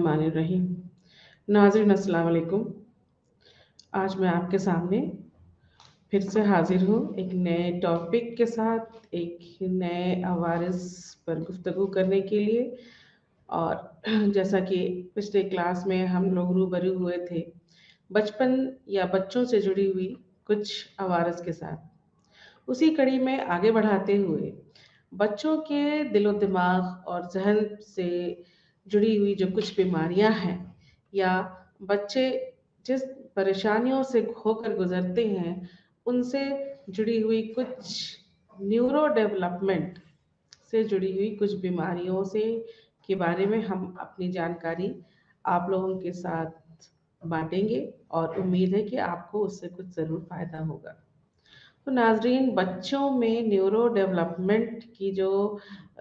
बिस्मिल्लाहिर्रहमानिर्रहीम। नाज़रीन अस्सलाम वालेकुम। आज मैं आपके सामने फिर से हाजिर हूँ एक नए टॉपिक के साथ, एक नए अवारिस पर गुफ्तगू करने के लिए। और जैसा कि पिछले क्लास में हम लोग रूबरू हुए थे बचपन या बच्चों से जुड़ी हुई कुछ अवारिस के साथ, उसी कड़ी में आगे बढ़ाते हुए बच्चों के दिलो दिमाग और जहन से जुड़ी हुई जो कुछ बीमारियां हैं, या बच्चे जिस परेशानियों से होकर गुजरते हैं, उनसे जुड़ी हुई कुछ न्यूरो डेवलपमेंट से जुड़ी हुई कुछ बीमारियों से के बारे में हम अपनी जानकारी आप लोगों के साथ बांटेंगे, और उम्मीद है कि आपको उससे कुछ ज़रूर फ़ायदा होगा। तो नाजरीन, बच्चों में न्यूरो डेवलपमेंट की जो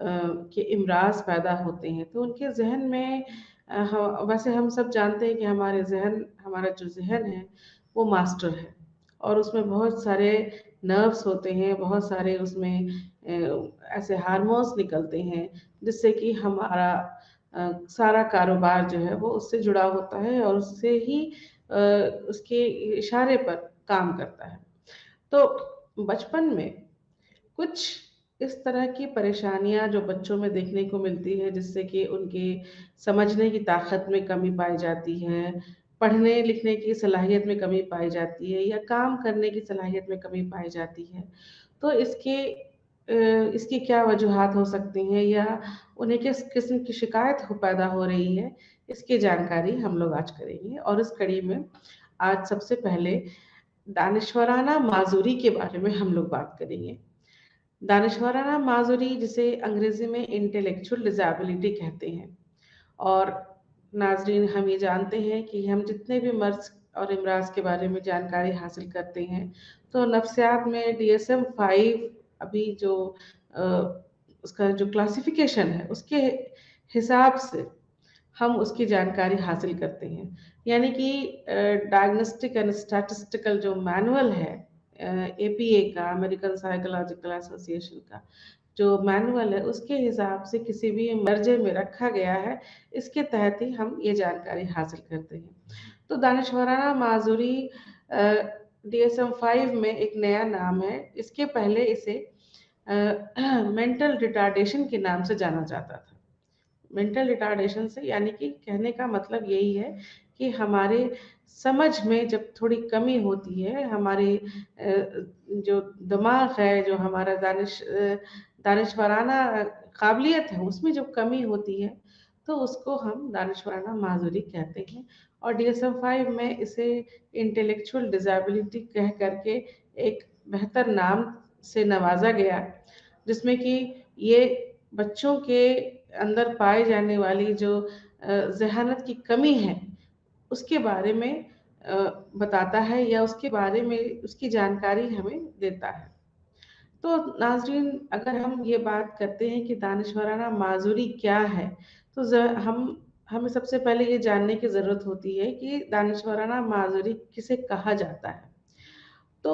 के इमराज पैदा होते हैं, तो उनके जहन में वैसे हम सब जानते हैं कि हमारा जो जहन है वो मास्टर है, और उसमें बहुत सारे नर्व्स होते हैं, बहुत सारे उसमें ऐसे हार्मोन्स निकलते हैं जिससे कि हमारा सारा कारोबार जो है वो उससे जुड़ा होता है और उससे ही उसके इशारे पर काम करता है। तो बचपन में कुछ इस तरह की परेशानियां जो बच्चों में देखने को मिलती है, जिससे कि उनके समझने की ताकत में कमी पाई जाती है, पढ़ने लिखने की सलाहियत में कमी पाई जाती है, या काम करने की सलाहियत में कमी पाई जाती है। तो इसकी क्या वजूहात हो सकती हैं, या उन्हें किस किस्म की शिकायत पैदा हो रही है, इसकी जानकारी हम लोग आज करेंगे। और इस कड़ी में आज सबसे पहले दानिशवराना माजूरी के बारे में हम लोग बात करेंगे। दानिशवराना माजूरी, जिसे अंग्रेजी में इंटेलेक्चुअल डिसेबिलिटी कहते हैं। और नाजरीन, हम ये जानते हैं कि हम जितने भी मर्ज और इमराज के बारे में जानकारी हासिल करते हैं, तो नफ्सियात में DSM-5 अभी जो अ, उसका जो क्लासिफिकेशन है उसके हिसाब से हम उसकी जानकारी हासिल करते हैं। यानी कि डायग्नोस्टिक एंड स्टैटिस्टिकल जो मैनुअल है APA का, अमेरिकन साइकोलॉजिकल एसोसिएशन का जो मैनुअल है, उसके हिसाब से किसी भी मर्जे में रखा गया है, इसके तहत ही हम ये जानकारी हासिल करते हैं। तो दानिशवराना माजूरी DSM-5 में एक नया नाम है। इसके पहले इसे मेंटल रिटार्डेशन के नाम से जाना जाता था। मेंटल रिटार्डेशन से यानी कि कहने का मतलब यही है कि हमारे समझ में जब थोड़ी कमी होती है, हमारे जो दिमाग है, जो हमारा दानिशवराना काबिलियत है, उसमें जब कमी होती है, तो उसको हम दानिशवराना माजूरी कहते हैं। और DSM-5 में इसे इंटेलेक्चुअल डिसेबिलिटी कह करके एक बेहतर नाम से नवाजा गया, जिसमें कि ये बच्चों के अंदर पाए जाने वाली जो ज़हानत की कमी है, उसके बारे में बताता है, या उसके बारे में उसकी जानकारी हमें देता है। तो नाज़रीन, अगर हम ये बात करते हैं कि दानिशवराना माजूरी क्या है, तो हमें सबसे पहले ये जानने की ज़रूरत होती है कि दानिशवराना माजूरी किसे कहा जाता है। तो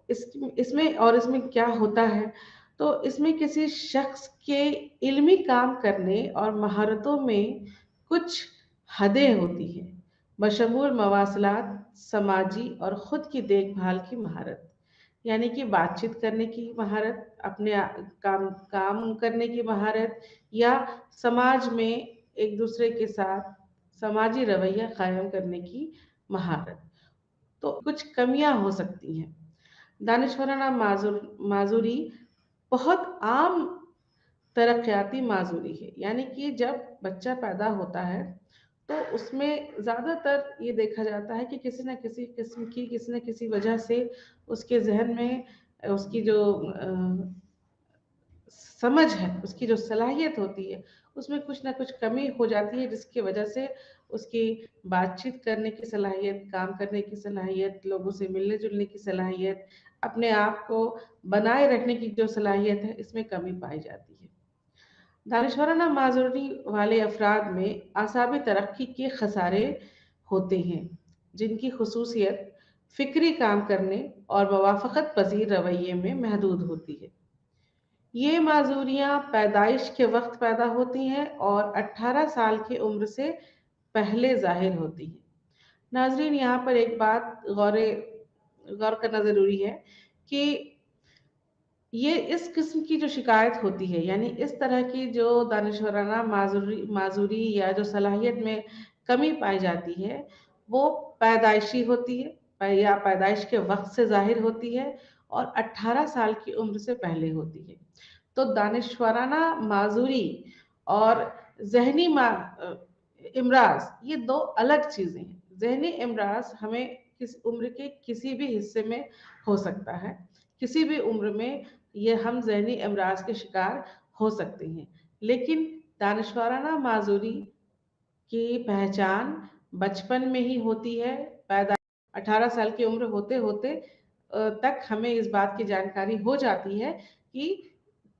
इसमें क्या होता है। तो इसमें किसी शख्स के इल्मी काम करने और महारतों में कुछ हदें होती हैं, बशमूल मवासलात, समाजी और खुद की देखभाल की महारत। यानी कि बातचीत करने की महारत, अपने काम करने की महारत, या समाज में एक दूसरे के साथ समाजी रवैया कायम करने की महारत। तो कुछ कमियां हो सकती हैं। दानिशवराना माजूरी बहुत आम तरक्याती माजूरी है। यानी कि जब बच्चा पैदा होता है, तो उसमें ज़्यादातर ये देखा जाता है कि किसी न किसी किस्म की, किसी न किसी वजह से उसके जहन में उसकी जो समझ है, उसकी जो सलाहियत होती है, उसमें कुछ ना कुछ कमी हो जाती है, जिसकी वजह से उसकी बातचीत करने की सलाहियत, काम करने की सलाहियत, लोगों से मिलने जुलने की सलाहियत, अपने आप को बनाए रखने की जो सलाहियत है, इसमें कमी पाई जाती है। दानिशवराना माजूरी वाले अफराद में आसाबी तरक्की के खसारे होते हैं, जिनकी खसूसियत फिक्री काम करने और मवाफ़क़त पज़ीर रवैये में महदूद होती है। ये माजूरियाँ पैदाइश के वक्त पैदा होती हैं और 18 साल की उम्र से पहले ज़ाहिर होती है। नाज़रीन, यहाँ पर एक बात गौर करना ज़रूरी है कि ये इस किस्म की जो शिकायत होती है, यानी इस तरह की जो दानिशवराना माज़ूरी या जो सलाहियत में कमी पाई जाती है, वो पैदाइशी होती है या पैदाइश के वक़्त से ज़ाहिर होती है और 18 साल की उम्र से पहले होती है। तो दानिशवराना माज़ूरी और ज़हनी इमराज़ ये 2 अलग चीज़ें हैं। ज़हनी इमराज़ हमें किस उम्र के किसी भी हिस्से में हो सकता है। किसी भी उम्र में ये हम ज़हनी अमराज के शिकार हो सकते हैं, लेकिन दानिशवाराना माज़ूरी की पहचान बचपन में ही होती है। पैदा 18 साल की उम्र होते होते तक हमें इस बात की जानकारी हो जाती है कि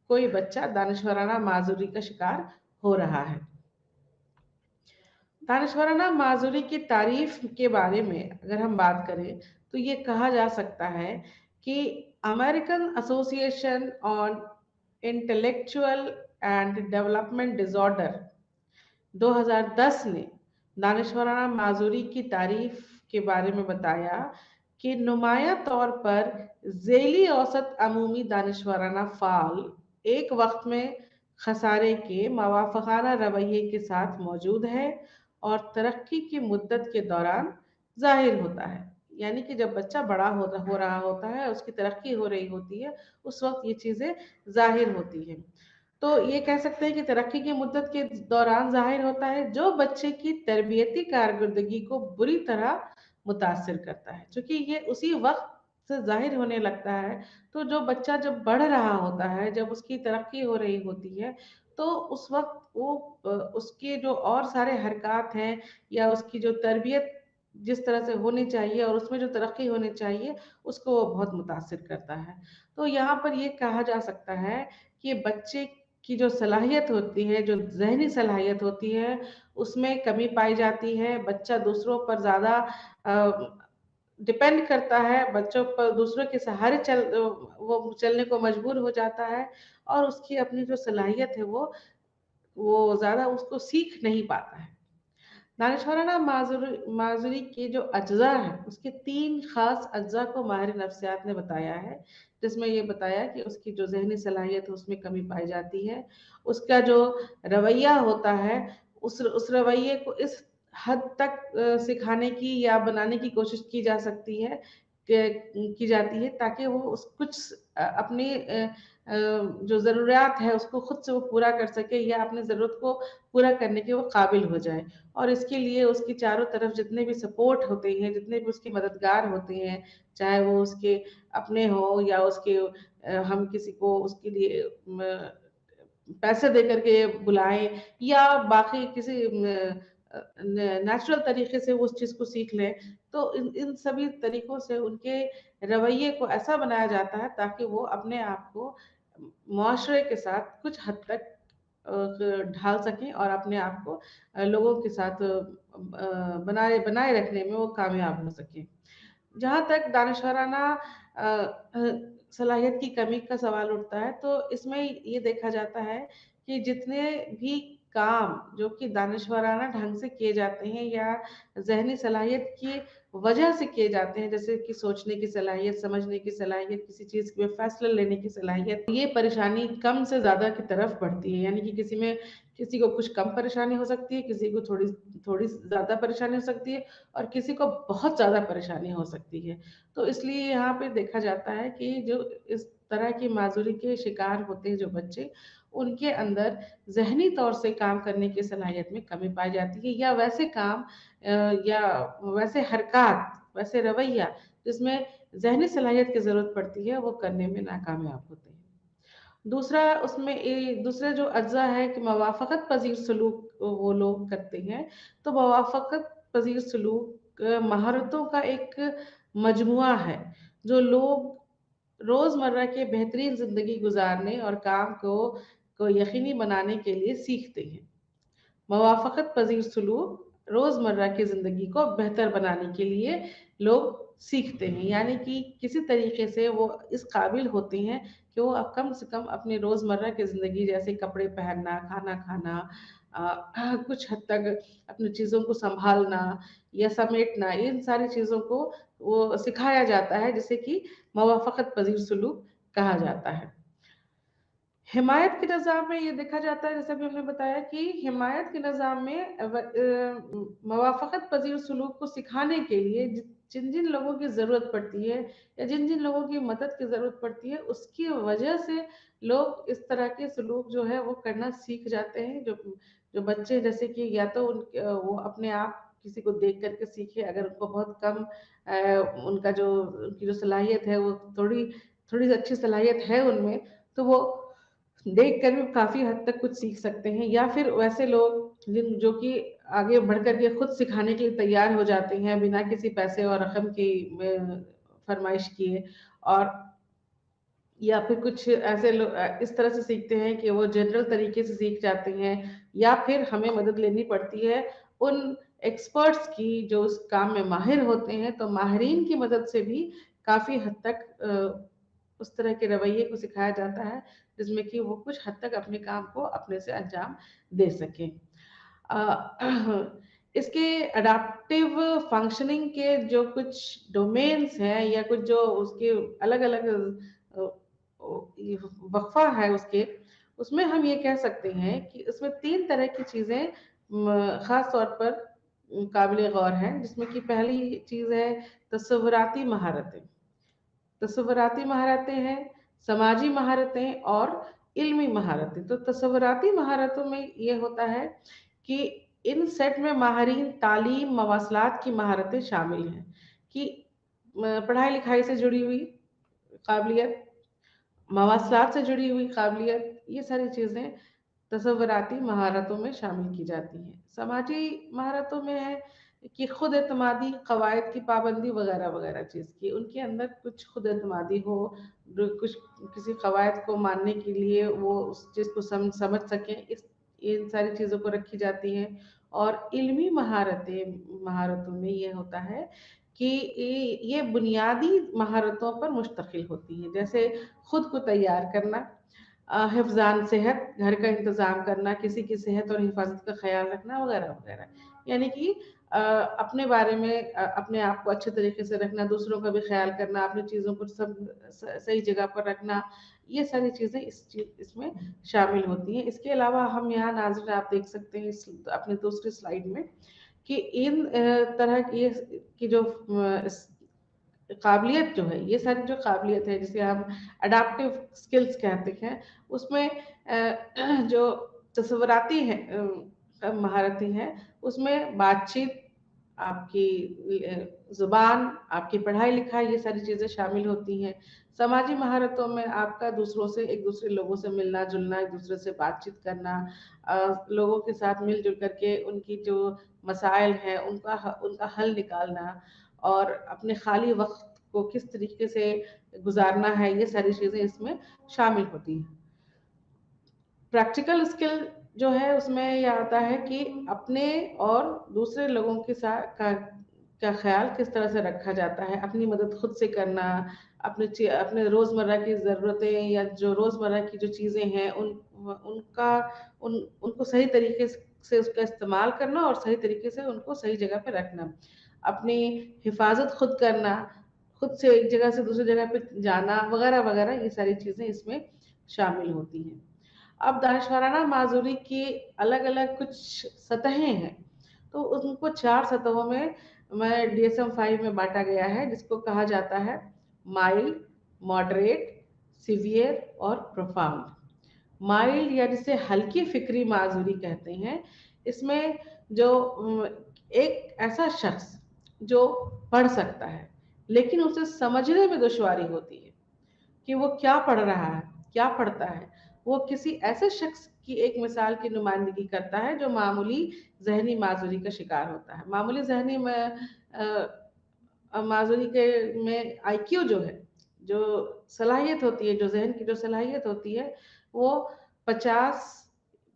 कोई बच्चा दानिशवाराना माज़ूरी का शिकार हो रहा है। दानिशवाराना माज़ूरी की तारीफ के बारे में अगर हम बात करें तो ये कहा जा सकता है कि American association on intellectual and development disorder 2010 ने दानिशवाराना माज़ूरी की तारीफ के बारे में बताया कि नुमाया तौर पर ज़ेली औसत अमूमी दानिशवाराना फ़ाल एक वक्त में खसारे के मवाफ़क़ाना रवैये के साथ मौजूद है और तरक्की की मुद्दत के दौरान ज़ाहिर होता है। यानी कि जब बच्चा बड़ा हो रहा होता है, उसकी तरक्की हो रही होती है, उस वक्त ये चीज़ें ज़ाहिर होती हैं। तो ये कह सकते हैं कि तरक्की की मुद्दत के दौरान ज़ाहिर होता है, जो बच्चे की तरबियती कारकर्दगी को बुरी तरह मुतासिर करता है। चूँकि ये उसी वक़्त से ज़ाहिर होने लगता है, तो जो बच्चा जब बढ़ रहा होता है, जब उसकी तरक्की हो रही होती है, तो उस वक़्त वो उसके जो और सारे हरकत हैं या उसकी जो तरबियत जिस तरह से होनी चाहिए और उसमें जो तरक्की होनी चाहिए, उसको वो बहुत मुतासिर करता है। तो यहाँ पर ये कहा जा सकता है कि बच्चे की जो सलाहियत होती है, जो ज़हनी सलाहियत होती है, उसमें कमी पाई जाती है। बच्चा दूसरों पर ज़्यादा डिपेंड करता है, बच्चों पर दूसरों के सहारे वो चलने को मजबूर हो जाता है और उसकी अपनी जो सलाहियत है वो ज़्यादा उसको सीख नहीं पाता है। दानिशवाराना माज़ूरी के जो अज्जा हैं, उसके 3 ख़ास अज्जा को माहिर नफ्सियात ने बताया है, जिसमें ये बताया कि उसकी जो ज़हनी सलाहियत है, उसमें कमी पाई जाती है। उसका जो रवैया होता है, उस रवैये को इस हद तक सिखाने की या बनाने की कोशिश की जा सकती है की जाती है ताकि वो अपनी जो ज़रूरियात है, उसको खुद से वो पूरा कर सके या अपनी ज़रूरत को पूरा करने के वो काबिल हो जाए। और इसके लिए उसकी चारों तरफ जितने भी सपोर्ट होते हैं, जितने भी उसके मददगार होते हैं, चाहे वो उसके अपने हों या हम किसी को उसके लिए पैसे दे करके बुलाएँ या बाकी किसी नेचुरल तरीके से वो उस चीज़ को सीख लें। तो इन इन सभी तरीकों से उनके रवैये को ऐसा बनाया जाता है ताकि वो अपने आप को मुआशरे के साथ कुछ हद तक ढाल सकें और अपने आप को लोगों के साथ बनाए बनाए रखने में वो कामयाब हो सकें। जहाँ तक दानिशवाराना सलाहियत की कमी का सवाल उठता है, तो इसमें ये देखा जाता है कि जितने भी काम जो कि दानिशवाराना ढंग से किए जाते हैं या ज़हनी सलाहियत की वजह से किए जाते हैं, जैसे कि सोचने की सलाहियत, समझने की सलाहियत, किसी चीज़ में फ़ैसला लेने की सलाहियत, ये परेशानी कम से ज़्यादा की तरफ बढ़ती है। यानी कि किसी को कुछ कम परेशानी हो सकती है, किसी को थोड़ी थोड़ी ज़्यादा परेशानी हो सकती है और किसी को बहुत ज़्यादा परेशानी हो सकती है। तो इसलिए यहाँ पे देखा जाता है कि जो इस तरह की माज़ूरी के शिकार होते हैं जो बच्चे, उनके अंदर ज़हनी तौर से काम करने की सलाहियत में कमी पाई जाती है या वैसे काम या वैसे हरकत, वैसे रवैया जिसमें ज़हनी सलाहियत की ज़रूरत पड़ती है, वो करने में नाकामयाब होते हैं। दूसरा जो अज्जा है कि मवाफ़क़त पज़ीर सलूक वो लोग करते हैं, तो मवाफ़क़त पज़ीर सलूक महारतों का एक मजमुआ है, जो लोग रोज़मर्रा के बेहतरीन ज़िंदगी गुज़ारने और काम को यकीनी बनाने के लिए सीखते हैं। मवाफ़क़त पज़ीर सलूक रोज़मर्रा की ज़िंदगी को बेहतर बनाने के लिए लोग सीखते हैं, यानी कि किसी तरीके से वो इस काबिल होते हैं कि वो अब कम से कम अपनी रोज़मर्रा की ज़िंदगी जैसे कपड़े पहनना, खाना खाना कुछ हद तक अपनी चीज़ों को सँभालना या समेटना, इन सारी चीज़ों को वो सिखाया जाता है, जिसे कि मवाफ़क़त पज़ीर सलूक कहा जाता है। हिमायत के निज़ाम में ये देखा जाता है, जैसे अभी हमने बताया कि हिमायत के निज़ाम में मवाफ़क़त पज़ीर सलूक को सिखाने के लिए जिन-जिन लोगों की ज़रूरत पड़ती है या जिन-जिन लोगों की मदद की ज़रूरत पड़ती है, उसकी वजह से लोग इस तरह के सलूक जो है वो करना सीख जाते हैं। जो जो बच्चे जैसे कि या तो वो अपने आप किसी को देख कर के सीखे, अगर उनको बहुत कम उनकी जो सलाहियत है वो थोड़ी थोड़ी अच्छी सलाहियत है उनमें, तो वो देख कर भी काफ़ी हद तक कुछ सीख सकते हैं, या फिर वैसे लोग जो कि आगे बढ़ कर के खुद सिखाने के लिए तैयार हो जाते हैं बिना किसी पैसे और रकम की फरमाइश किए, और या फिर कुछ ऐसे इस तरह से सीखते हैं कि वो जनरल तरीके से सीख जाते हैं, या फिर हमें मदद लेनी पड़ती है उन एक्सपर्ट्स की जो उस काम में माहिर होते हैं। तो माहिरीन की मदद से भी काफ़ी हद तक उस तरह के रवैये को सिखाया जाता है, जिसमें कि वो कुछ हद तक अपने काम को अपने से अंजाम दे सकें। इसके अडैप्टिव फंक्शनिंग के जो कुछ डोमेन्स हैं या कुछ जो उसके अलग-अलग वक़्फ़ा है उसके, उसमें हम ये कह सकते हैं कि उसमें 3 तरह की चीज़ें ख़ास तौर पर काबिल गौर हैं, जिसमें कि पहली चीज़ है तसव्वुराती महारतें। तसव्वुराती महारतें हैं, समाजी महारतें और इल्मी महारतें। तो तसव्वुराती महारतों में ये होता है कि इन सेट में माहिरीन तालीम, मवासलात की महारतें शामिल हैं कि पढ़ाई-लिखाई से जुड़ी हुई काबिलियत, मवासलात से जुड़ी हुई काबिलियत, ये सारी चीज़ें तसव्वुराती महारतों में शामिल की जाती हैं। समाजी महारतों में है कि खुद एतमादी, कवायद की पाबंदी वगैरह वगैरह चीज़ की, उनके अंदर कुछ खुद एतमादी हो, कुछ किसी कवायद को मानने के लिए वो उस चीज़ को समझ सकें, इन सारी चीज़ों को रखी जाती हैं। और इल्मी महारतों में ये होता है कि ये बुनियादी महारतों पर मुश्तमिल होती हैं, जैसे खुद को तैयार करना, हिफ़्ज़ान सेहत, घर का इंतज़ाम करना, किसी की सेहत और हिफ़ाज़त का ख़्याल रखना वग़ैरह, वग़ैरह। यानी कि अपने बारे में अपने आप को अच्छे तरीके से रखना, दूसरों का भी ख़्याल करना, अपनी चीज़ों को सब सही जगह पर रखना, ये सारी चीज़ें इसमें शामिल होती हैं। इसके अलावा हम यहाँ नाज़रीन आप देख सकते हैं इस अपनी दूसरी स्लाइड में कि इन तरह की जो काबिलियत जो है, ये सारी जो काबिलियत है जिसे हम अडैप्टिव स्किल्स कहते हैं, उसमें जो तसव्वुराती हैं महारतें हैं, उसमें बातचीत, आपकी ज़ुबान, आपकी पढ़ाई-लिखाई, ये सारी चीज़ें शामिल होती हैं। समाजी महारतों में आपका दूसरों से, एक-दूसरे लोगों से मिलना-जुलना, एक-दूसरे से बातचीत करना, लोगों के साथ मिल-जुल कर के उनकी जो मसाइल हैं, उनका हल निकालना, और अपने खाली वक़्त को किस तरीके से गुज़ारना है, ये सारी चीज़ें इसमें शामिल होती हैं। प्रैक्टिकल स्किल जो है उसमें ये आता है कि अपने और दूसरे लोगों के साथ का ख़्याल किस तरह से रखा जाता है, अपनी मदद खुद से करना, अपने रोज़मर्रा की ज़रूरतें या जो रोज़मर्रा की जो चीज़ें हैं उनका उनको सही तरीके से उसका इस्तेमाल करना और सही तरीके से उनको सही जगह पे रखना। अपनी हिफ़ाज़त खुद करना, खुद से एक जगह से दूसरी जगह पे जाना वग़ैरह, वग़ैरह, ये सारी चीज़ें इसमें शामिल होती हैं। अब दानिशवाराना माज़ूरी की अलग-अलग कुछ सतहें हैं, तो उनको 4 सतहों में DSM-5 में बाँटा गया है, जिसको कहा जाता है माइल्ड, मॉडरेट, सीवियर और प्रोफाउंड। माइल्ड या जिसे हल्की फ़िक्री माज़ूरी कहते हैं, इसमें जो एक ऐसा शख़्स जो पढ़ सकता है, लेकिन उसे समझने में दुश्वारी होती है कि वो क्या पढ़ रहा है, क्या पढ़ता है। वो किसी ऐसे शख़्स की एक मिसाल की नुमाइंदगी करता है जो मामूली ज़हनी माज़ूरी का शिकार होता है। मामूली ज़हनी माज़ूरी के में आईक्यू जो है, जो सलाहियत होती है, जो ज़हन की जो सलाहियत होती है, वो 50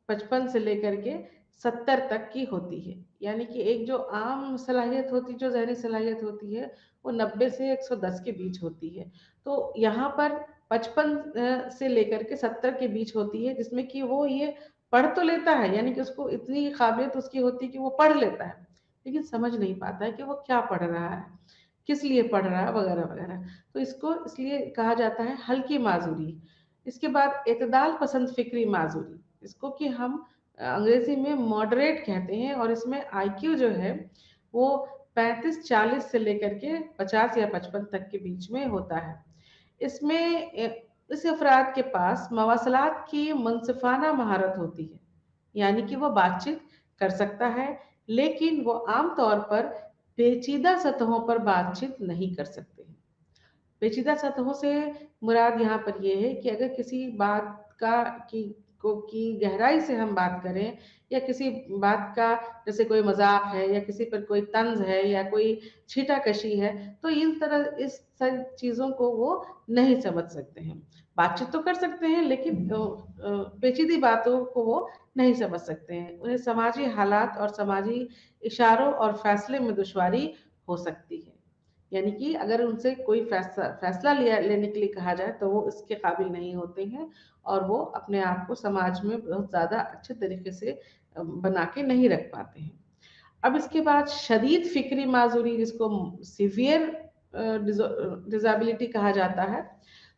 55 से लेकर के 70 तक की होती है। यानी कि एक जो आम सलाहियत होती है, जो ज़हनी सलाहियत होती है, वो 90 से 110 के बीच होती है। तो यहाँ पर 55 से लेकर के 70 के बीच होती है, जिसमें कि वो ये पढ़ तो लेता है, यानी कि उसको इतनी काबिलियत उसकी होती है कि वो पढ़ लेता है, लेकिन समझ नहीं पाता है कि वो क्या पढ़ रहा है, किस लिए पढ़ रहा है, वगैरह वगैरह। तो इसको इसलिए कहा जाता है हल्की माजूरी। इसके बाद एतदाल पसंद फिक्री माजूरी, इसको कि हम अंग्रेजी में मॉडरेट कहते हैं, और इसमें आईक्यू जो है वो 35-40 से लेकर के 50 या 55 तक के बीच में होता है। इसमें इस अफराद के पास मवासलात की मुनसिफाना महारत होती है, यानी कि वो बातचीत कर सकता है, लेकिन वो आम तौर पर पेचीदा सतहों पर बातचीत नहीं कर सकते हैं। पेचीदा सतहों से मुराद यहाँ पर ये है कि अगर किसी बात का की गहराई से हम बात करें, या किसी बात का, जैसे कोई मजाक है या किसी पर कोई तंज है या कोई छीटा कशी है, तो इन तरह इस सारी चीज़ों को वो नहीं समझ सकते हैं। बातचीत तो कर सकते हैं, लेकिन पेचीदी बातों को वो नहीं समझ सकते हैं। उन्हें समाजी हालात और समाजी इशारों और फैसले में दुश्वारी हो सकती है, यानी कि अगर उनसे कोई फैसला लिया लेने के लिए कहा जाए तो वो इसके काबिल नहीं होते हैं, और वो अपने आप को समाज में बहुत ज़्यादा अच्छे तरीके से बना के नहीं रख पाते हैं। अब इसके बाद शदीद फिक्री माजूरी, जिसको सीवियर डिजेबिलिटी कहा जाता है।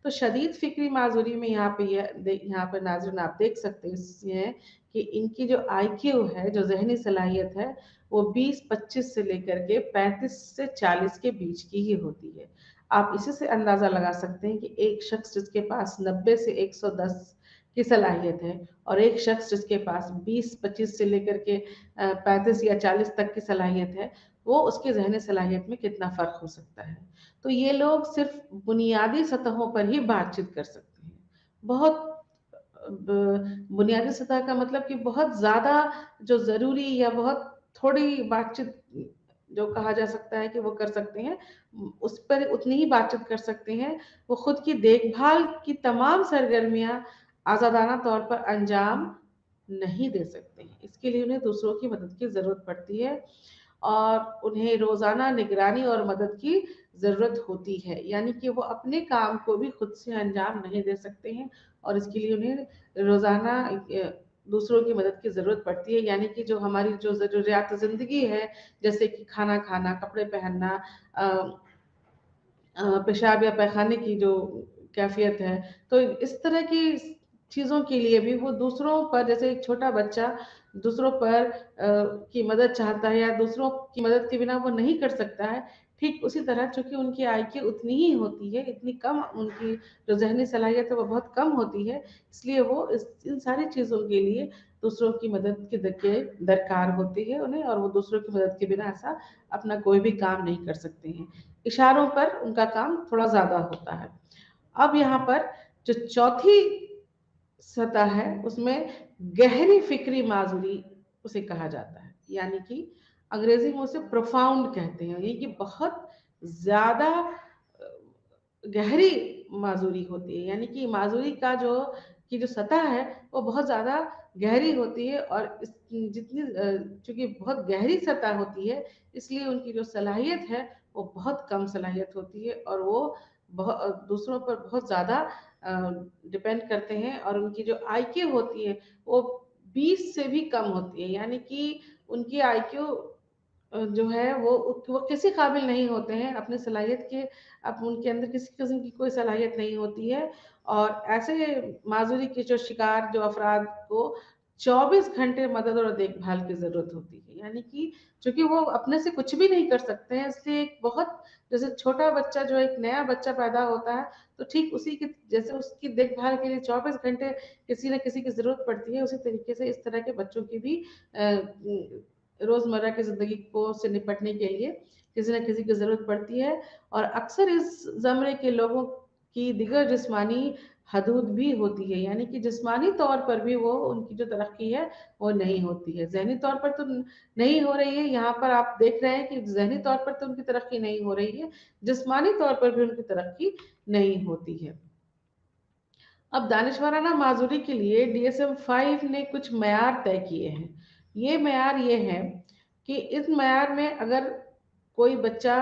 तो शदीद फिक्री माजूरी में यहाँ पर नाज़रीन आप देख सकते हैं कि इनकी जो आईक्यू है, जो जहनी सलाहियत है, वो 20-25 से लेकर के 35 से 40 के बीच की ही होती है। आप इसी से अंदाजा लगा सकते हैं कि एक शख्स जिसके पास 90 से 110 की सलाहियत है, और एक शख्स जिसके पास 20-25 से लेकर के 35 या 40 तक की सलाहियत है, वो उसकी जहनी सलाहियत में कितना फ़र्क हो सकता है। तो ये लोग सिर्फ बुनियादी सतहों पर ही बातचीत कर सकते हैं। बहुत बुनियादी सतह का मतलब कि बहुत ज़्यादा जो ज़रूरी या बहुत थोड़ी बातचीत जो कहा जा सकता है कि वो कर सकते हैं, उस पर उतनी ही बातचीत कर सकते हैं। वो खुद की देखभाल की तमाम सरगर्मियाँ आज़ादाना तौर पर अंजाम नहीं दे सकते हैं। इसके लिए उन्हें दूसरों की मदद की ज़रूरत पड़ती है, और उन्हें रोज़ाना निगरानी और मदद की ज़रूरत होती है, यानी कि वो अपने काम को भी खुद से अंजाम नहीं दे सकते हैं, और इसके लिए उन्हें रोज़ाना दूसरों की मदद की ज़रूरत पड़ती है। यानी कि जो हमारी जो ज़रूरियात ज़िंदगी है, जैसे कि खाना खाना, कपड़े पहनना, पेशाब या पैखाने की जो कैफियत है, तो इस तरह की चीज़ों के लिए भी वो दूसरों पर, जैसे एक छोटा बच्चा दूसरों पर की मदद चाहता है या दूसरों की मदद के बिना वो नहीं कर सकता है, ठीक उसी तरह चूंकि उनकी आईक्यू उतनी ही होती है, इतनी कम उनकी जो जहनी सलाहियत है वो बहुत कम होती है, इसलिए वो इन सारी चीज़ों के लिए दूसरों की मदद के दरकार होती है उन्हें, और वो दूसरों की मदद के बिना ऐसा अपना कोई भी काम नहीं कर सकते हैं। इशारों पर उनका काम थोड़ा ज़्यादा होता है। अब यहाँ पर जो चौथी सतह है, उसमें गहरी फिक्री माजूरी उसे कहा जाता है, यानी कि अंग्रेजी में उसे प्रोफाउंड कहते हैं, ये कि बहुत ज़्यादा गहरी माजूरी होती है, यानी कि माजूरी का जो सतह है वो बहुत ज़्यादा गहरी होती है, और जितनी चूंकि बहुत गहरी सतह होती है, इसलिए उनकी जो सलाहियत है वो बहुत कम सलाहियत होती है, और वो दूसरों पर बहुत ज़्यादा डिपेंड करते हैं, और उनकी जो आईक्यू होती है वो 20 से भी कम होती है, यानी कि उनकी आईक्यू जो है वो किसी काबिल नहीं होते हैं अपनी सलाहियत के, अब उनके अंदर किसी किस्म की कोई सलाहियत नहीं होती है, और ऐसे माजूरी के जो शिकार जो अफराद को 24 घंटे मदद और देखभाल की ज़रूरत होती है, यानी कि चूंकि वो अपने से कुछ भी नहीं कर सकते हैं, इसलिए एक बहुत, जैसे छोटा बच्चा, जो एक नया बच्चा पैदा होता है, तो ठीक उसी की जैसे उसकी देखभाल के लिए 24 घंटे किसी न किसी की ज़रूरत पड़ती है, उसी तरीके से इस तरह के बच्चों की भी रोज़मर्रा की ज़िंदगी को से निपटने के लिए किसी न किसी की ज़रूरत पड़ती है, और अक्सर इस ज़मरे के लोगों की दिगर जिस्मानी हदूद भी होती है, यानी कि जिस्मानी तौर पर भी वो उनकी जो तरक्की है वो नहीं होती है। ज़हनी तौर पर तो नहीं हो रही है, यहाँ पर आप देख रहे हैं कि ज़हनी तौर पर तो उनकी तरक्की नहीं हो रही है, जिस्मानी तौर पर भी उनकी तरक्की नहीं होती है। अब दानिशवाराना माजूरी के लिए DSM-5 ने कुछ मयार तय किए हैं। ये मयार ये है कि इस मयार में अगर कोई बच्चा,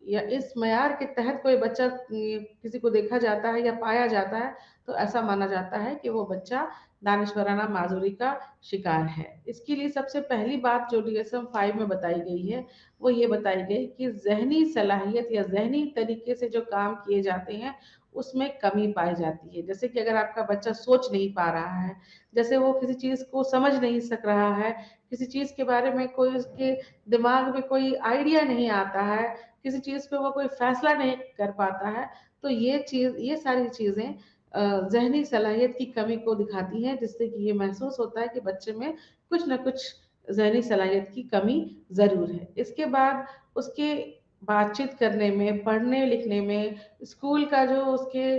या इस मयार के तहत कोई बच्चा किसी को देखा जाता है या पाया जाता है, तो ऐसा माना जाता है कि वो बच्चा दानिशवराना माजूरी का शिकार है। इसके लिए सबसे पहली बात जो DSM-5 में बताई गई है वो ये बताई गई कि जहनी सलाहियत या जहनी तरीके से जो काम किए जाते हैं उसमें कमी पाई जाती है। जैसे कि अगर आपका बच्चा सोच नहीं पा रहा है, जैसे वो किसी चीज़ को समझ नहीं सक रहा है, किसी चीज़ के बारे में कोई उसके दिमाग में कोई आइडिया नहीं आता है, किसी चीज़ पे वो कोई फैसला नहीं कर पाता है, तो ये सारी चीज़ें ज़हनी सलाहियत की कमी को दिखाती हैं, जिससे कि ये महसूस होता है कि बच्चे में कुछ न कुछ ज़हनी सलाहियत की कमी ज़रूर है। इसके बाद उसके बातचीत करने में, पढ़ने लिखने में, स्कूल का जो उसके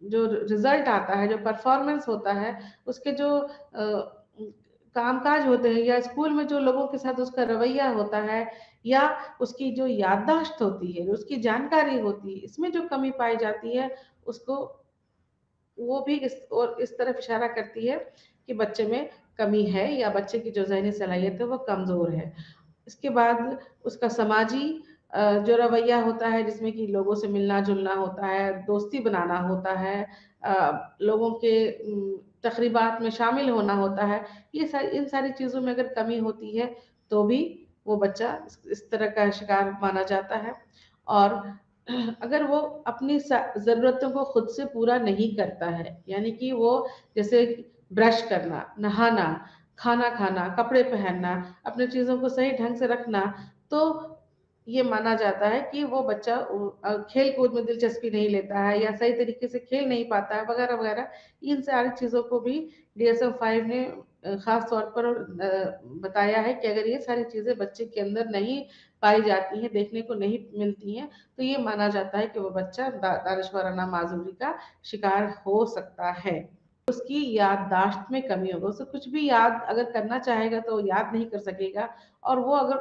जो रिज़ल्ट आता है, जो परफ़ॉर्मेंस होता है, उसके जो कामकाज होते हैं या स्कूल में जो लोगों के साथ उसका रवैया होता है या उसकी जो याददाश्त होती है, उसकी जानकारी होती है, इसमें जो कमी पाई जाती है, उसको वो भी इस तरफ इशारा करती है कि बच्चे में कमी है या बच्चे की जो ज़हनी सलाहियत है वो कमज़ोर है। इसके बाद उसका समाजी जो रवैया होता है जिसमें कि लोगों से मिलना-जुलना होता है, दोस्ती बनाना होता है, लोगों के तक़रीबात में शामिल होना होता है, इन सारी चीज़ों में अगर कमी होती है तो भी वो बच्चा इस तरह का शिकार माना जाता है। और अगर वो अपनी ज़रूरतों को खुद से पूरा नहीं करता है, यानी कि वो जैसे ब्रश करना, नहाना, खाना खाना, कपड़े पहनना, अपनी चीज़ों को सही ढंग से रखना, तो ये माना जाता है कि वो बच्चा खेल-कूद में दिलचस्पी नहीं लेता है या सही तरीके से खेल नहीं पाता है, वगैरह-वगैरह। इन सारी चीज़ों को भी DSM-5 ने ख़ास तौर पर बताया है कि अगर ये सारी चीज़ें बच्चे के अंदर नहीं पाई जाती हैं, देखने को नहीं मिलती हैं, तो ये माना जाता है कि वो बच्चा दानिशवराना माजूरी का शिकार हो सकता है। उसकी याददाश्त में कमी होगी, उसे कुछ भी याद अगर करना चाहेगा तो याद नहीं कर सकेगा और वो अगर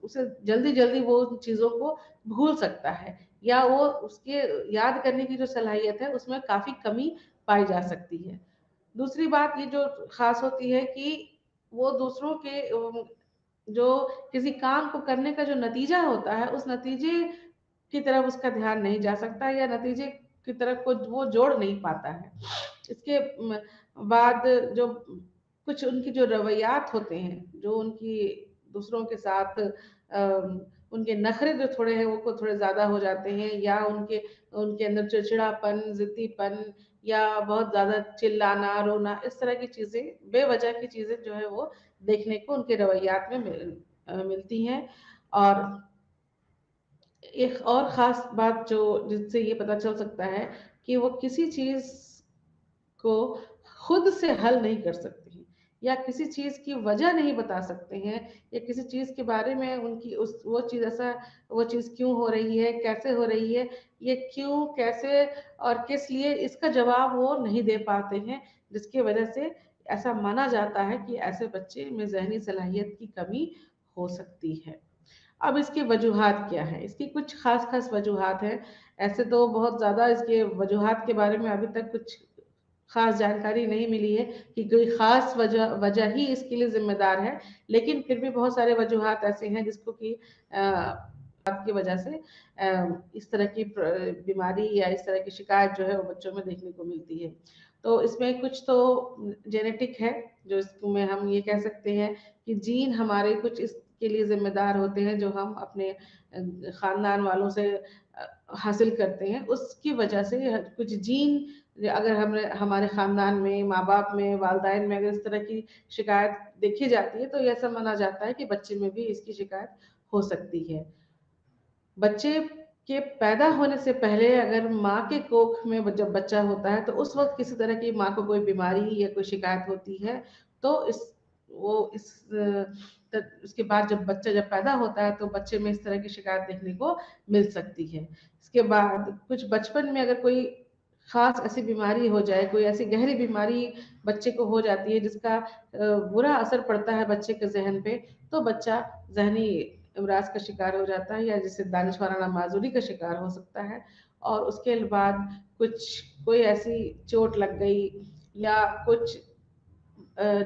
उसे जल्दी-जल्दी वो उन चीज़ों को भूल सकता है या वो उसके याद करने की जो सलाहियत है उसमें काफ़ी कमी पाई जा सकती है। दूसरी बात ये जो ख़ास होती है कि वो दूसरों के जो किसी काम को करने का जो नतीजा होता है, उस नतीजे की तरफ उसका ध्यान नहीं जा सकता या नतीजे की तरफ को वो जोड़ नहीं पाता है। इसके बाद जो कुछ उनकी जो रवैयात होते हैं, जो उनकी दूसरों के साथ उनके नखरे जो थोड़े हैं वो थोड़े ज़्यादा हो जाते हैं या उनके उनके अंदर चिड़चिड़ापन, ज़िद्दीपन या बहुत ज़्यादा चिल्लाना, रोना, इस तरह की चीज़ें, बेवजह की चीज़ें जो है वो देखने को उनके रवैयात में मिलती हैं। और एक और ख़ास बात जो जिससे ये पता चल सकता है कि वो किसी चीज़ को खुद से हल नहीं कर सकते हैं या किसी चीज़ की वजह नहीं बता सकते हैं या किसी चीज़ के बारे में उनकी उस वो चीज़ क्यों हो रही है, कैसे हो रही है, ये क्यों, कैसे और किस लिए, इसका जवाब वो नहीं दे पाते हैं, जिसकी वजह से ऐसा माना जाता है कि ऐसे बच्चे में ज़हनी सलाहियत की कमी हो सकती है। अब इसकी वजूहात क्या हैं? इसकी कुछ ख़ास-ख़ास वजूहात हैं। ऐसे तो बहुत ज़्यादा इसके वजूहात के बारे में अभी तक कुछ ख़ास जानकारी नहीं मिली है कि कोई ख़ास वजह वजह ही इसके लिए ज़िम्मेदार है। लेकिन फिर भी बहुत सारे वजूहात ऐसे हैं जिसको कि की वजह से इस तरह की बीमारी या इस तरह की शिकायत जो है वो बच्चों में देखने को मिलती है। तो इसमें कुछ तो जेनेटिक है, जो इसमें हम ये कह सकते हैं कि जीन हमारे कुछ इसके लिए ज़िम्मेदार होते हैं जो हम अपने ख़ानदान वालों से हासिल करते हैं। उसकी वजह से कुछ जीन अगर हमने हमारे ख़ानदान में, माँ-बाप में, वालिदैन में अगर इस तरह की शिकायत देखी जाती है, तो ये ऐसा माना जाता है कि बच्चे में भी इसकी शिकायत हो सकती है। बच्चे के पैदा होने से पहले अगर माँ के कोख में जब बच्चा होता है, तो उस वक़्त किसी तरह की माँ को कोई बीमारी या कोई शिकायत होती है, तो उसके बाद जब बच्चा जब पैदा होता है, तो बच्चे में इस तरह की शिकायत देखने को मिल सकती है। इसके बाद कुछ बचपन में अगर कोई ख़ास ऐसी बीमारी हो जाए, कोई ऐसी गहरी बीमारी बच्चे को हो जाती है जिसका बुरा असर पड़ता है बच्चे के ज़हन पे, तो बच्चा ज़हनी अमराज़ का शिकार हो जाता है या जिसे दानिशवराना माज़ूरी का शिकार हो सकता है। और उसके बाद कोई ऐसी चोट लग गई या कुछ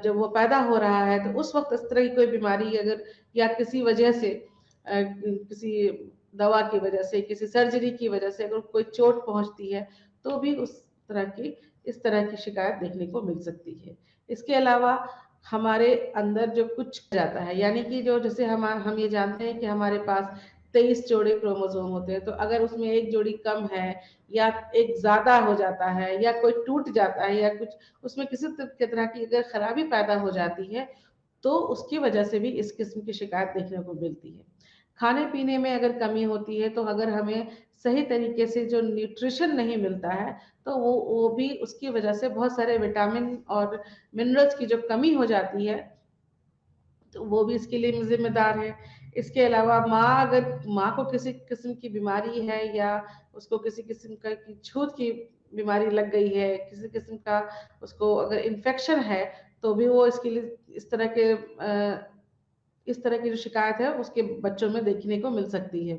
जब वो पैदा हो रहा है तो उस वक़्त इस तरह की कोई बीमारी अगर या किसी वजह से किसी दवा की वजह से, किसी सर्जरी की वजह से अगर कोई चोट पहुँचती है, तो भी उस तरह की इस तरह की शिकायत देखने को मिल सकती है। इसके अलावा हमारे अंदर जो कुछ जाता है, यानी कि जो जैसे हम ये जानते हैं कि हमारे पास 23 जोड़े क्रोमोसोम होते हैं, तो अगर उसमें एक जोड़ी कम है या एक ज़्यादा हो जाता है या कोई टूट जाता है या कुछ उसमें किसी तरह की अगर खराबी पैदा हो जाती है, तो उसकी वजह से भी इस किस्म की शिकायत देखने को मिलती है। खाने पीने में अगर कमी होती है, तो अगर हमें सही तरीके से जो न्यूट्रिशन नहीं मिलता है, तो वो भी उसकी वजह से बहुत सारे विटामिन और मिनरल्स की जो कमी हो जाती है, तो वो भी इसके लिए जिम्मेदार है। इसके अलावा माँ को किसी किस्म की बीमारी है या उसको किसी किस्म का की छूत की बीमारी लग गई है, किसी किस्म का उसको अगर इन्फेक्शन है, तो भी वो इसके लिए इस तरह की जो शिकायत है उसके बच्चों में देखने को मिल सकती है।